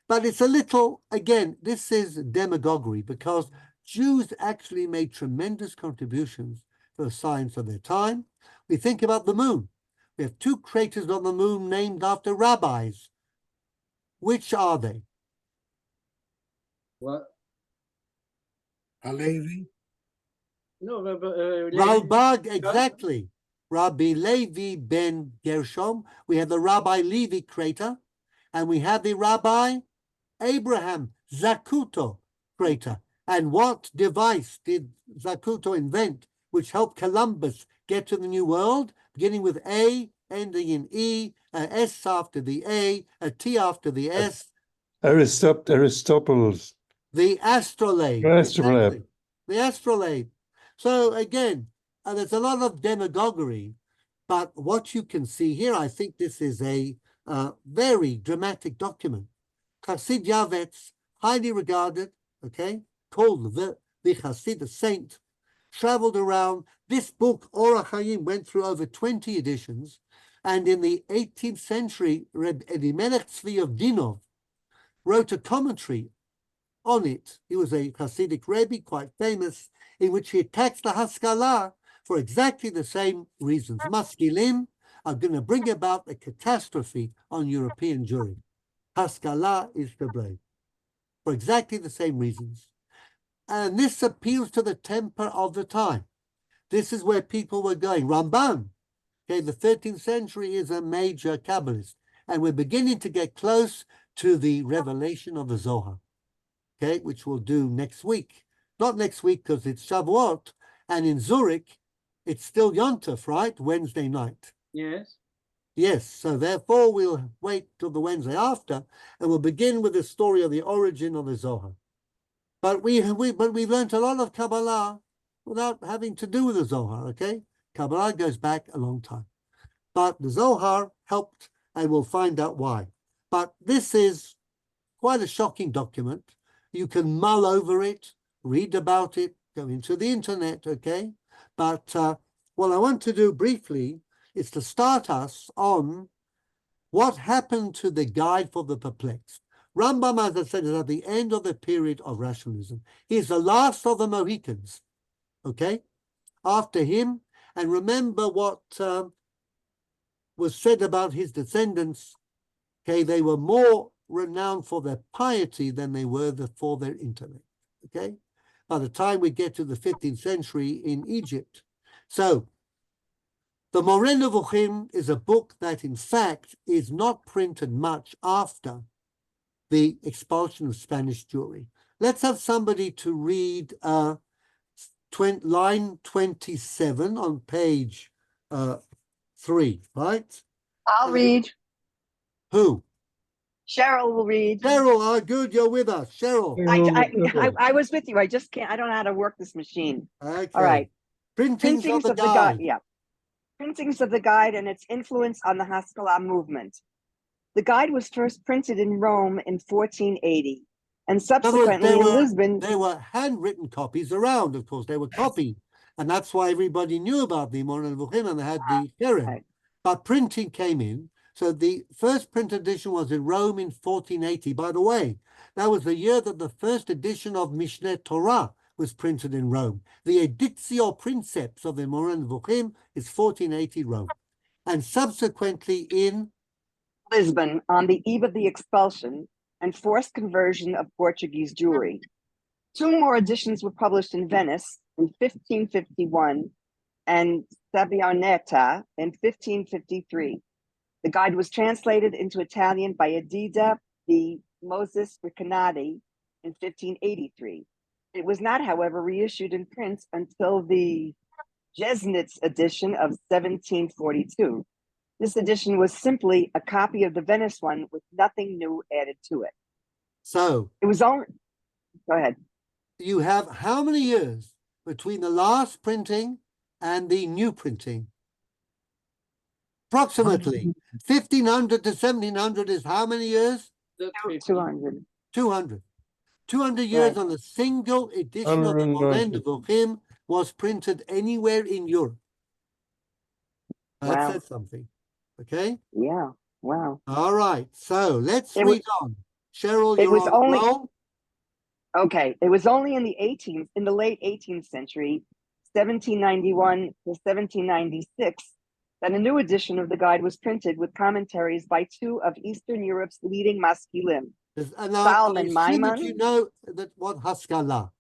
But it's a little, again, this is demagoguery, because Jews actually made tremendous contributions to the science of their time. We think about the moon. We have 2 craters on the moon named after rabbis. Which are they? What? Halevi? No, Ralbag, exactly. Rabbi Levi ben Gershom. We have the Rabbi Levi crater, and we have the Rabbi Abraham Zacuto crater. And what device did Zacuto invent which helped Columbus get to the New World, beginning with A, ending in E, a S after the A, a T after the S? Aristotle's. The astrolabe. Astrolabe. Exactly. The astrolabe. So again, there's a lot of demagoguery, but what you can see here, I think this is a very dramatic document. Chassid Yavetz, highly regarded, okay, called the Chassid, the saint, traveled around. This book, Orach Chaim, went through over 20 editions, and in the 18th century, Reb Elimelech Tzvi of Dinov wrote a commentary on it. He was a Hasidic Rebbe, quite famous, in which he attacks the Haskalah for exactly the same reasons. Maskilim are going to bring about a catastrophe on European Jewry. Haskalah is to blame for exactly the same reasons. And this appeals to the temper of the time. This is where people were going. Ramban, okay, the 13th century, is a major Kabbalist, and we're beginning to get close to the revelation of the Zohar, okay, which we'll do next week. Not next week because it's Shavuot, and in Zurich, it's still Yontef, right? Wednesday night. Yes. Yes, so therefore we'll wait till the Wednesday after, and we'll begin with the story of the origin of the Zohar. But we've learned a lot of Kabbalah without having to do with the Zohar, okay? Kabbalah goes back a long time. But the Zohar helped, and we'll find out why. But this is quite a shocking document. You can mull over it, read about it, go into the internet, okay? But what I want to do briefly is to start us on what happened to the guide for the perplexed. Rambam, as I said, is at the end of the period of rationalism. He is the last of the Mohicans, okay? After him, and remember what was said about his descendants, okay? They were more renowned for their piety than they were for their intellect, okay? By the time we get to the 15th century in Egypt. So, the Moreh Nevuchim is a book that, in fact, is not printed much after the expulsion of Spanish Jewry. Let's have somebody to read line 27 on page 3, right? I'll read. Who? Cheryl will read. Cheryl, good, you're with us. Cheryl. I was with you. I just can't. I don't know how to work this machine. Okay. All right. Printings of the guide. Yeah. Printings of the guide and its influence on the Haskalah movement. The guide was first printed in Rome in 1480 and In other words, subsequently in Lisbon. there were handwritten copies around, of course, they were copied. And that's why everybody knew about the Moreh Nevuchim and they had the Keren. Right. But printing came in. So the first print edition was in Rome in 1480. By the way, that was the year that the first edition of Mishneh Torah was printed in Rome. The Edictio Princeps of the Moreh Nevuchim is 1480 Rome. And subsequently in Lisbon on the eve of the expulsion and forced conversion of Portuguese Jewry. Two more editions were published in Venice in 1551 and Sabbioneta in 1553. The guide was translated into Italian by Edida di Moses Riccanati in 1583. It was not, however, reissued in print until the Jesuits edition of 1742. This edition was simply a copy of the Venice one with nothing new added to it. So it was only, go ahead. You have how many years between the last printing and the new printing? Approximately 1500 to 1700 is how many years? 200. 200. 200 years Right. on a single edition of the Moreh Nevuchim was printed anywhere in Europe. That Wow. says something. Okay? Yeah, wow. All right. So let's It read on. Cheryl, it you're was on only- the roll. Okay, it was only in the late 18th century, 1791 to 1796, that a new edition of the guide was printed with commentaries by two of Eastern Europe's leading maskilim. Now, Solomon I assume that Maimon. you know that what Haskalah.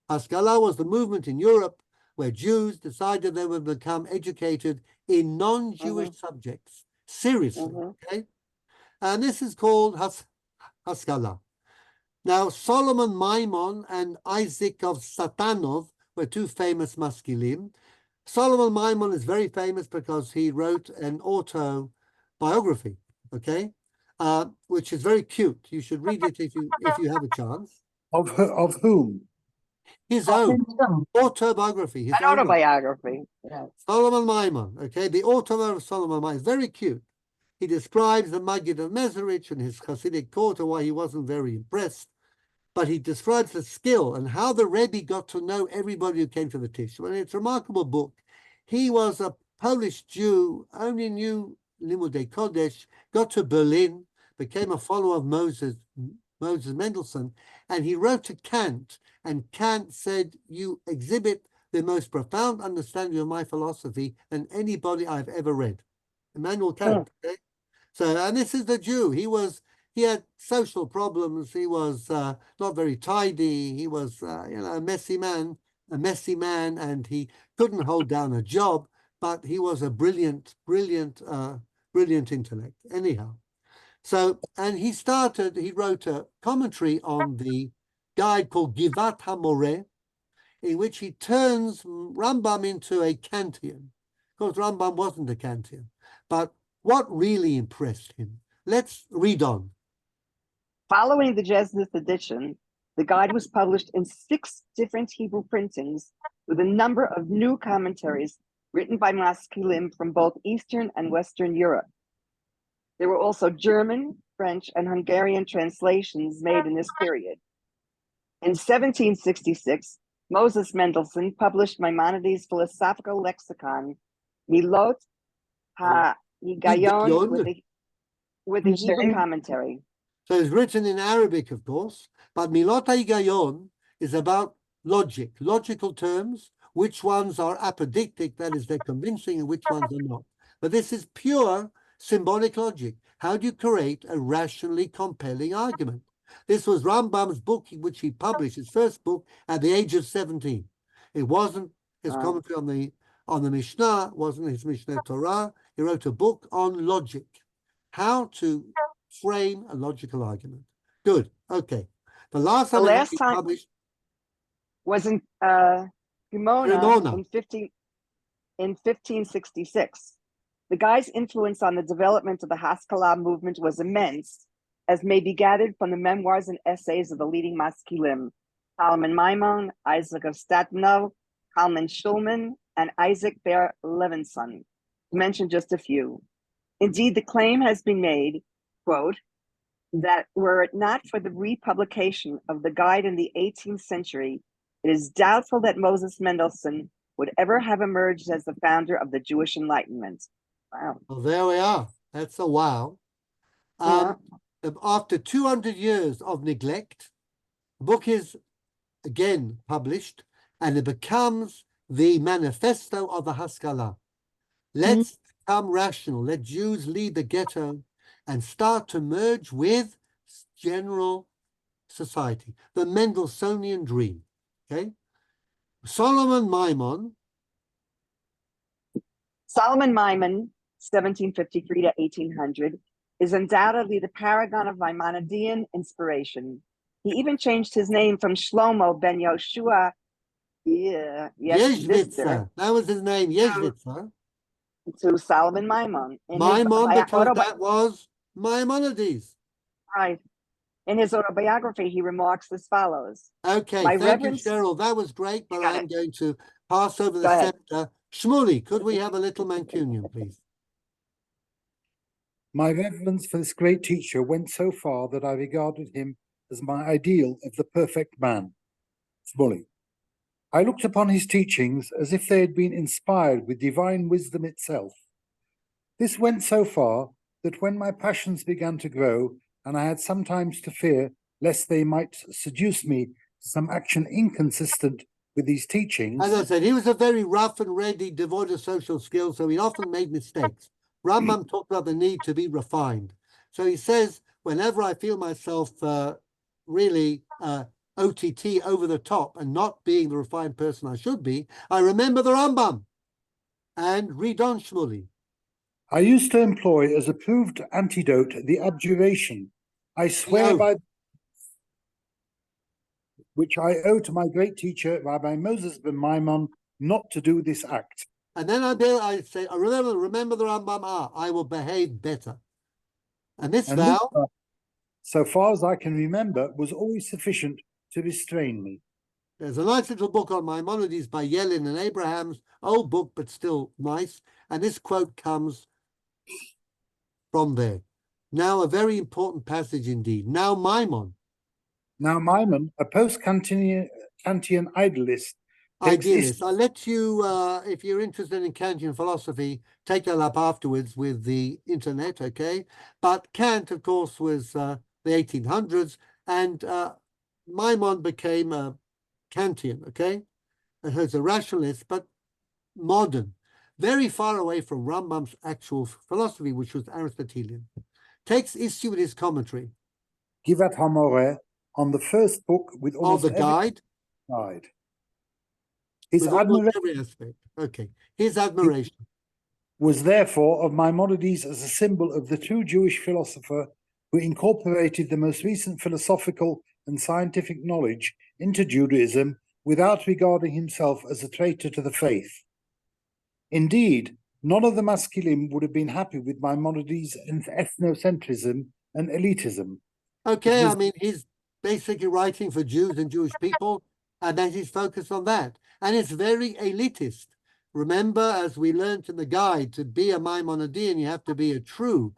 Haskalah was the movement in Europe where Jews decided they would become educated in non-Jewish subjects, seriously, okay? And this is called Haskalah. Now, Solomon Maimon and Isaac of Satanov were two famous maskilim. Solomon Maimon is very famous because he wrote an autobiography, okay? Which is very cute. You should read it if you have a chance. Of whom? His own autobiography. His An own autobiography. Yeah. Solomon Maimon, okay? The autobiography of Solomon Maimon is very cute. He describes the Maggid of Mezerich and his Hasidic court and why he wasn't very impressed. But he describes the skill and how the Rebbe got to know everybody who came to the Tish. And it's a remarkable book. He was a Polish Jew, only knew Limudei Kodesh, got to Berlin, became a follower of Moses Mendelssohn, and he wrote to Kant. And Kant said, "You exhibit the most profound understanding of my philosophy than anybody I've ever read." Immanuel Kant. Okay? So, and this is the Jew. He had social problems. He was not very tidy. He was, a messy man, and he couldn't hold down a job. But he was a brilliant intellect. Anyhow, so and he wrote a commentary on the guide called Givat HaMoreh, in which he turns Rambam into a Kantian. Of course, Rambam wasn't a Kantian, but what really impressed him? Let's read on. Following the Jesuit edition, the guide was published in 6 different Hebrew printings with a number of new commentaries written by maskilim from both Eastern and Western Europe. There were also German, French, and Hungarian translations made in this period. In 1766, Moses Mendelssohn published Maimonides' philosophical lexicon, Milot HaHigayon, with a Hebrew commentary. So it's written in Arabic, of course, but Milot HaHigayon is about logic, logical terms, which ones are apodictic, that is, they're convincing, and which ones are not. But this is pure symbolic logic. How do you create a rationally compelling argument? This was Rambam's book, which he published, his first book, at the age of 17. It wasn't his commentary on the Mishnah, wasn't his Mishneh Torah. He wrote a book on logic, how to frame a logical argument. Good. Okay. The last time he published was in Cremona in 1566. The guy's influence on the development of the Haskalah movement was immense, as may be gathered from the memoirs and essays of the leading maskilim, Solomon Maimon, Isaac of Satanov, Kalman Schulman, and Isaac Ber Levinson, to mention just a few. Indeed, the claim has been made, quote, that were it not for the republication of the guide in the 18th century, it is doubtful that Moses Mendelssohn would ever have emerged as the founder of the Jewish Enlightenment. Wow. Well, there we are. That's a wow. After 200 years of neglect, the book is again published, and it becomes the manifesto of the Haskalah. Let's become rational. Let Jews leave the ghetto and start to merge with general society, the Mendelssohnian dream. Okay, Solomon Maimon, 1753 to 1800, is undoubtedly the paragon of Maimonidean inspiration. He even changed his name from Shlomo ben Yoshua Yeshvitzer, that was his name, Yeshvitzer, to Solomon Maimon. Maimon, because that was Maimonides. Right. In his autobiography, he remarks as follows. Okay, My thank you, reverence- Cheryl. That was great, but Got I'm it. going to pass over the Go ahead. scepter. Shmuley, could we have a little Mancunian, please? My reverence for this great teacher went so far that I regarded him as my ideal of the perfect man. Shmuley. I looked upon his teachings as if they had been inspired with divine wisdom itself. This went so far that when my passions began to grow, and I had sometimes to fear lest they might seduce me to some action inconsistent with these teachings. As I said, he was a very rough and ready, devoid of social skills, so he often made mistakes. Rambam talked about the need to be refined. So he says, whenever I feel myself really OTT over the top and not being the refined person I should be, I remember the Rambam and read on Shmuley. I used to employ as a proved antidote the abjuration. I swear by which I owe to my great teacher, Rabbi Moses ben Maimon, not to do this act. And then I say, remember the Rambam, I will behave better. And this And vow, this, so far as I can remember, was always sufficient to restrain me. there's a nice little book on Maimonides by Yellin and Abrahams, old book, but still nice. And this quote comes from there. Now, a very important passage indeed. Now, Maimon, a post-Kantian idealist, I'll let you, if you're interested in Kantian philosophy, take that up afterwards with the internet, okay? But Kant, of course, was the 1800s, and Maimon became a Kantian, okay? And he's a rationalist, but modern, very far away from Rambam's actual philosophy, which was Aristotelian. Takes issue with his commentary. Givat HaMoreh, on the first book with almost the guide. Guide. His With almost admiration every aspect. Okay. His admiration was therefore of Maimonides as a symbol of the true Jewish philosopher who incorporated the most recent philosophical and scientific knowledge into Judaism without regarding himself as a traitor to the faith. Indeed, none of the Maskilim would have been happy with Maimonides' ethnocentrism and elitism. Okay, I mean, he's basically writing for Jews and Jewish people, and then he's focused on that. And it's very elitist. Remember, as we learned in the guide, to be a Maimonidean, you have to be a true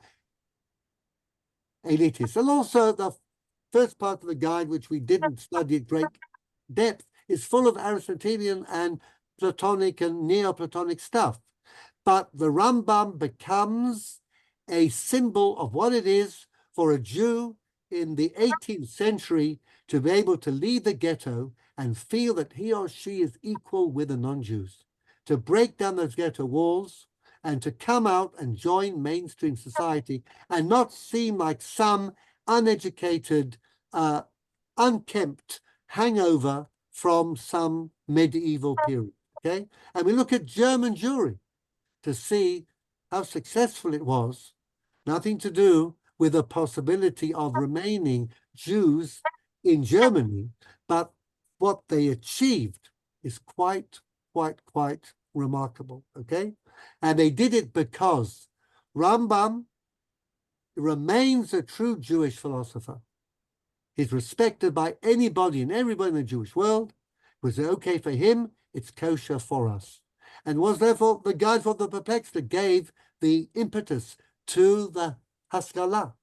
elitist. And also, the first part of the guide, which we didn't study at great depth, is full of Aristotelian and Platonic and Neoplatonic stuff. But the Rambam becomes a symbol of what it is for a Jew in the 18th century to be able to leave the ghetto and feel that he or she is equal with the non-Jews, to break down those ghetto walls and to come out and join mainstream society and not seem like some uneducated, unkempt hangover from some medieval period, okay? And we look at German Jewry to see how successful it was, nothing to do with the possibility of remaining Jews in Germany, but what they achieved is quite remarkable, okay? And they did it because Rambam remains a true Jewish philosopher. He's respected by anybody and everybody in the Jewish world. It was okay for him. it's kosher for us. And was therefore the guide for the perplexed that gave the impetus to the Haskalah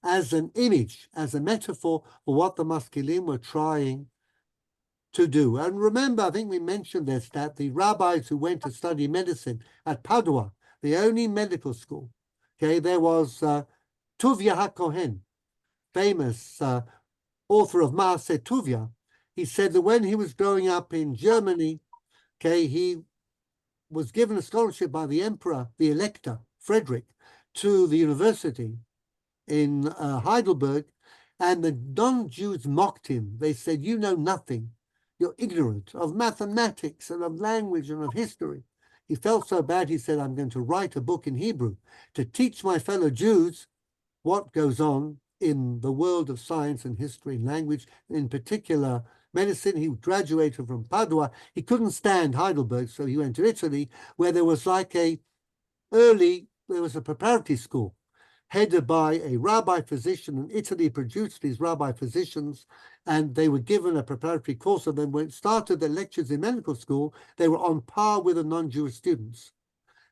as an image, as a metaphor for what the Maskilim were trying to do. And remember, I think we mentioned this, that the rabbis who went to study medicine at Padua, the only medical school, okay, there was Tuvia HaKohen, famous author of Maaseh Tuvia. He said that when he was growing up in Germany, okay, he was given a scholarship by the emperor, the elector, Frederick, to the university in Heidelberg, and the non-Jews mocked him. They said, you know nothing. You're ignorant of mathematics and of language and of history. He felt so bad, he said, I'm going to write a book in Hebrew to teach my fellow Jews what goes on in the world of science and history and language, in particular medicine. He graduated from Padua. He couldn't stand Heidelberg, so he went to Italy, where there was like there was a preparatory school headed by a rabbi physician, and Italy produced these rabbi physicians, and they were given a preparatory course. And then when it started the lectures in medical school, they were on par with the non-Jewish students.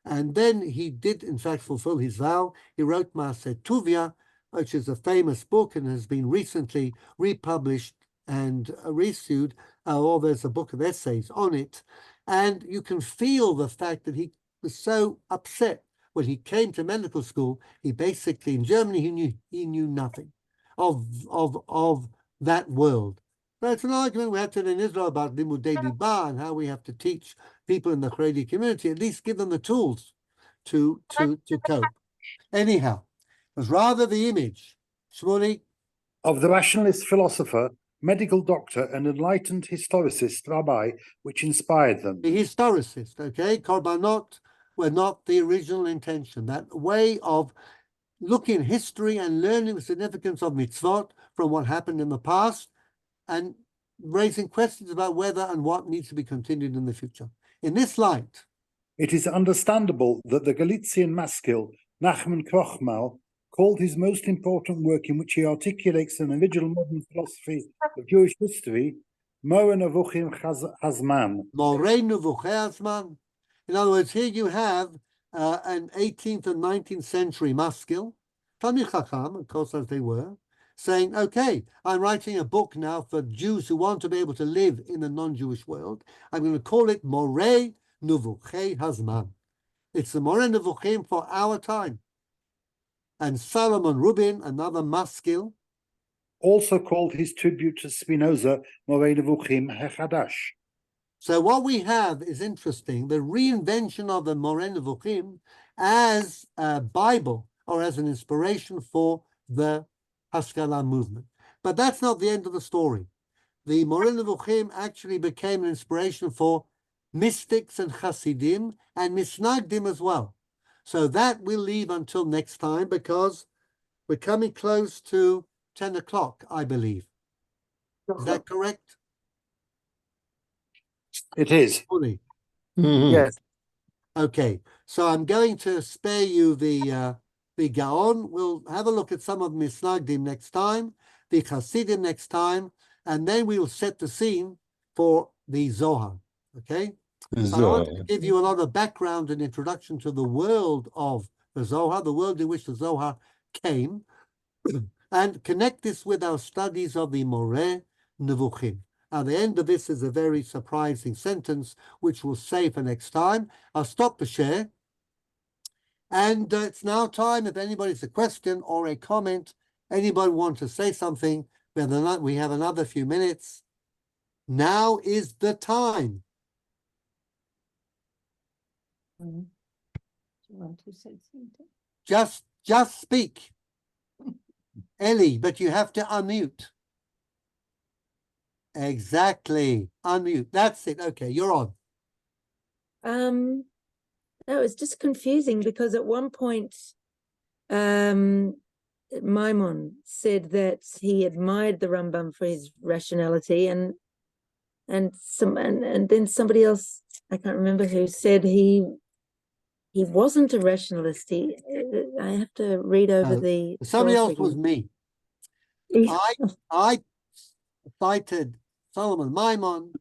And then he did, in fact, fulfill his vow. He wrote Maaseh Tuvia, which is a famous book and has been recently republished and reissued, or there's a book of essays on it. And you can feel the fact that he was so upset when he came to medical school. He basically, in Germany, he knew nothing of that world. So it's an argument we have to in Israel about limudei liba and how we have to teach people in the Haredi community, at least give them the tools to cope. Anyhow, it was rather the image, Shmuley, of the rationalist philosopher, medical doctor, and enlightened historicist rabbi, which inspired them. the historicist, okay? Korbanot were not the original intention. That way of looking at history and learning the significance of mitzvot from what happened in the past and raising questions about whether and what needs to be continued in the future. In this light, It is understandable that the Galician maskil, Nachman Krochmal, called his most important work, in which he articulates an original modern philosophy of Jewish history, Moreh Nevuchim Hazman. Moreh Nevuchim Hazman. In other words, here you have an 18th and 19th century maskil, Talmid Chacham, of course, as they were, saying, okay, I'm writing a book now for Jews who want to be able to live in the non-Jewish world. I'm going to call it Moreh Nevuchim Hazman. It's the Moreh Nevuchim for our time. And Solomon Rubin, another maskil, also called his tribute to Spinoza, Moreh Nevuchim Hechadash. So what we have is interesting, the reinvention of the Moreh Nevuchim as a Bible or as an inspiration for the Haskalah movement. But that's not the end of the story. The Moreh Nevuchim actually became an inspiration for mystics and Hasidim and Misnagdim as well. So that we'll leave until next time because we're coming close to 10 o'clock, I believe. Is that correct? It is. Fully. Mhm. Yes. Okay, so I'm going to spare you the Gaon. We'll have a look at some of Misnagdim next time, the Hasidim next time, and then we will set the scene for the Zohar. Okay? So I want to Zohar. give you a lot of background and introduction to the world of the Zohar, the world in which the Zohar came, and connect this with our studies of the Moreh Nevuchim. At the end of this is a very surprising sentence, which we'll save for next time. I'll stop the share. And it's now time, if anybody's a question or a comment, anybody want to say something, we have another few minutes. Now is the time. Do you want to say something? Just speak. Ellie, but you have to unmute. Exactly. Unmute. That's it. Okay, you're on. No, it's just confusing because at one point, Maimon said that he admired the Rambam for his rationality, and then somebody else, I can't remember who, said he wasn't a rationalist. I have to read over the. Somebody source else was again. me. I cited Solomon Maimon,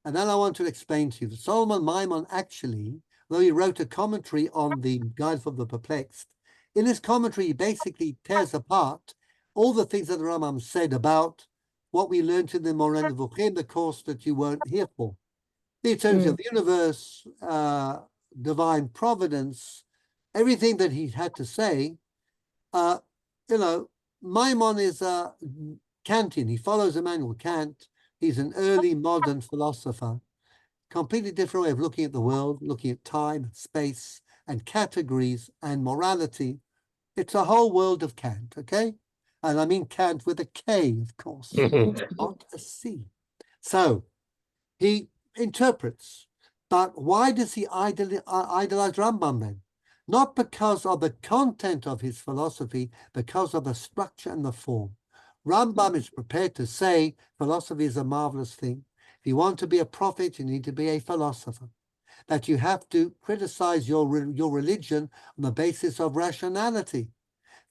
And then I want to explain to you that Solomon Maimon actually, though he wrote a commentary on the Guide for the Perplexed, in his commentary, he basically tears apart all the things that the Rambam said about what we learned in the Moreh Nevuchim, the course that you weren't here for. The eternity of the universe, divine providence, everything that he had to say. Maimon is a Kantian. He follows Immanuel Kant. He's an early modern philosopher. Completely different way of looking at the world, looking at time, space, and categories and morality. It's a whole world of Kant, okay? And I mean Kant with a K, of course, not a C. So he interprets. But why does he idolize Rambam then? Not because of the content of his philosophy, because of the structure and the form. Rambam is prepared to say philosophy is a marvelous thing. If you want to be a prophet, you need to be a philosopher. That you have to criticize your religion on the basis of rationality.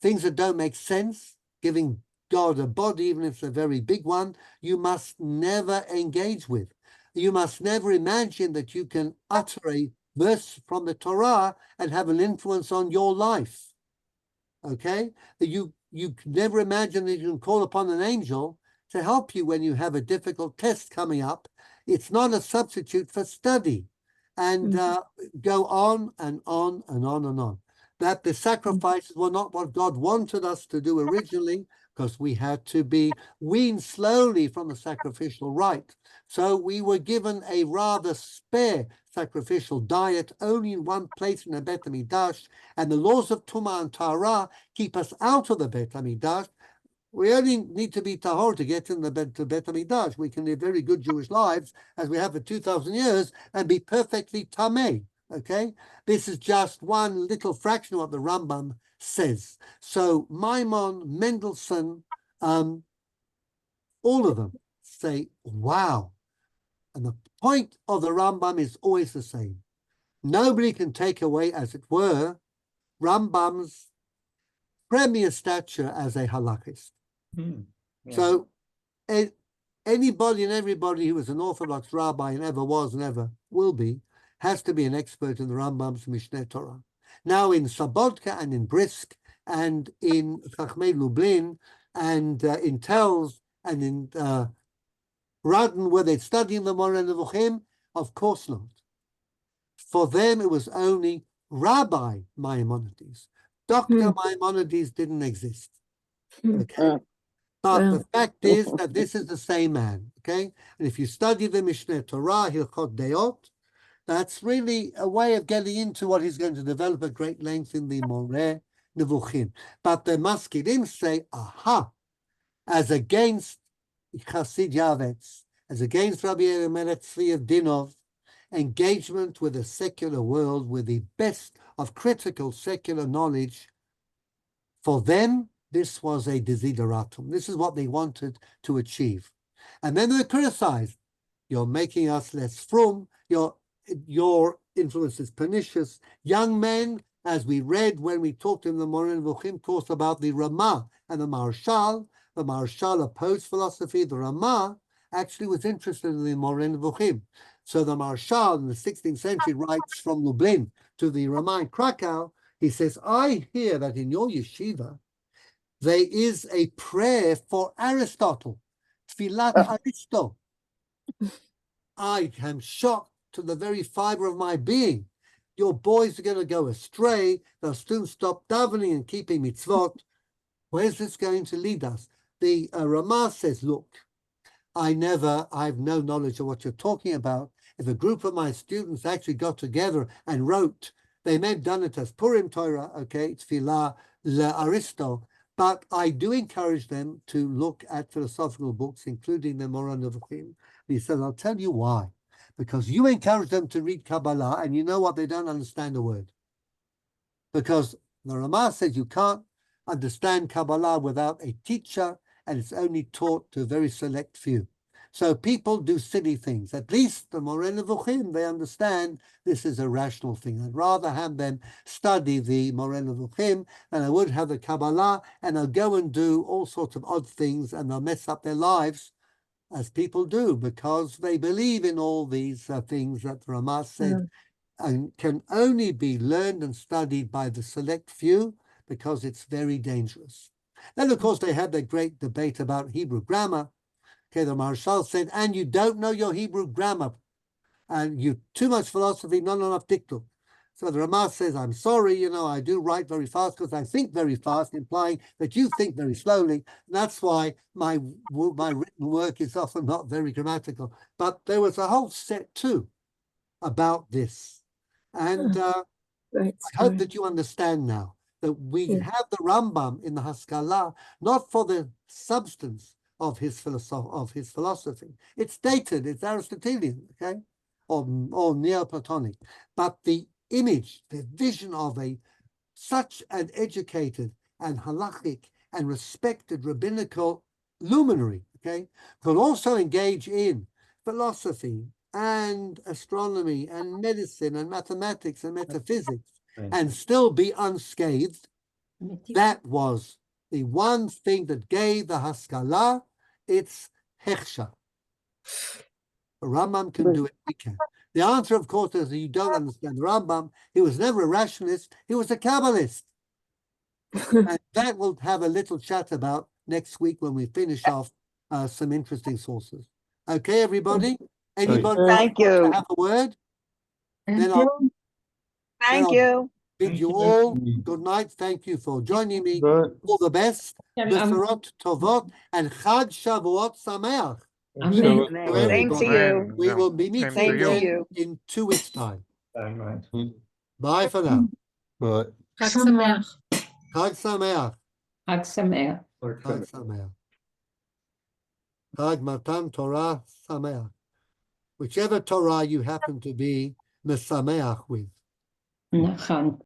Things that don't make sense, giving God a body, even if it's a very big one, you must never engage with. You must never imagine that you can utter a verse from the Torah and have an influence on your life. Okay? You never imagine that you can call upon an angel to help you when you have a difficult test coming up. It's not a substitute for study. And go on and on and on and on. That the sacrifices were not what God wanted us to do originally, because we had to be weaned slowly from the sacrificial rite. So we were given a rather spare sacrificial diet only in one place in the Bet HaMikdash, and the laws of Tumah and Tahara keep us out of the Bet HaMikdash. We only need to be tahor to get in the Bet HaMikdash. We can live very good Jewish lives as we have for 2,000 years and be perfectly tameh. Okay, this is just one little fraction of what the Rambam says. So Maimon, Mendelssohn, all of them say, wow. And the point of the Rambam is always the same. Nobody can take away, as it were, Rambam's premier stature as a halachist. So anybody and everybody who is an Orthodox rabbi and ever was and ever will be, has to be an expert in the Rambam's Mishneh Torah. Now in Sabodka and in Brisk and in Chachmei Lublin and in Telz and in Radin, were they studying the Moreh Nevuchim? Of course not. For them, it was only Rabbi Maimonides. Dr. Maimonides didn't exist. Okay. But the fact is that this is the same man. Okay. And if you study the Mishneh Torah, Hilchot Deot, that's really a way of getting into what he's going to develop at great length in the Moreh Nevuchim. But the Maskilim say, aha, as against Chassid Yavetz, as against Rabbi Elimelech Tzvi of Dinov, engagement with the secular world, with the best of critical secular knowledge, for them, this was a desideratum. This is what they wanted to achieve. And then they criticized, you're making us less frum, your influence is pernicious. Young men, as we read when we talked in the Moreh Nevuchim course about the Ramah and the Marshal opposed philosophy. The Ramah actually was interested in the Moreh Nevuchim. So the Marshal in the 16th century writes from Lublin to the Ramah in Krakow. He says, I hear that in your yeshiva, there is a prayer for Aristotle, Tfilat Aristo. I am shocked to the very fiber of my being. Your boys are going to go astray. They'll soon stop davening and keeping mitzvot. Where's this going to lead us? The Ramah says, look, I have no knowledge of what you're talking about. If a group of my students actually got together and wrote, they may have done it as Purim Torah, okay, Tfilah Aristo, but I do encourage them to look at philosophical books, including the Moreh Nevuchim. He said, I'll tell you why. Because you encourage them to read Kabbalah, and you know what? They don't understand a word. Because the Ramah says you can't understand Kabbalah without a teacher, and it's only taught to a very select few. So people do silly things. At least the Moreh Nevuchim, they understand this is a rational thing. I'd rather have them study the Moreh Nevuchim than I would have the Kabbalah, and they'll go and do all sorts of odd things, and they'll mess up their lives as people do, because they believe in all these things that Ramah said and can only be learned and studied by the select few, because it's very dangerous. Then, of course, they had their great debate about Hebrew grammar. Okay, the Marshal said, and you don't know your Hebrew grammar, and you too much philosophy, not enough diktuk. So the Ramah says, I'm sorry, I do write very fast because I think very fast, implying that you think very slowly. And that's why my written work is often not very grammatical. But there was a whole set too about this. And I hope that you understand now that we have the Rambam in the Haskalah, not for the substance of his philosophy. It's dated, it's Aristotelian, okay, or Neoplatonic, but the image, the vision of such an educated and halachic and respected rabbinical luminary, okay, could also engage in philosophy and astronomy and medicine and mathematics and metaphysics and still be unscathed. That was the one thing that gave the Haskalah its hechsha. The Rambam can do it, we can. The answer, of course, is that you don't understand the Rambam. He was never a rationalist. He was a Kabbalist. And that we'll have a little chat about next week when we finish off some interesting sources. Okay, everybody? Anybody Thank want to you. have a word? Then Thank you. bid you all good night. Thank you for joining me. But All the best. Besorot Tovot and Chag Shavuot Sameach. so, Same to you. We will be meeting Same to again you. in 2 weeks' time. Bye for now. but חג שמח. Chag Sameach. חג שמח. Chag Sameach. Chag Matan Torah Sameach. Whichever Torah you happen to be Mesameach with. נכון.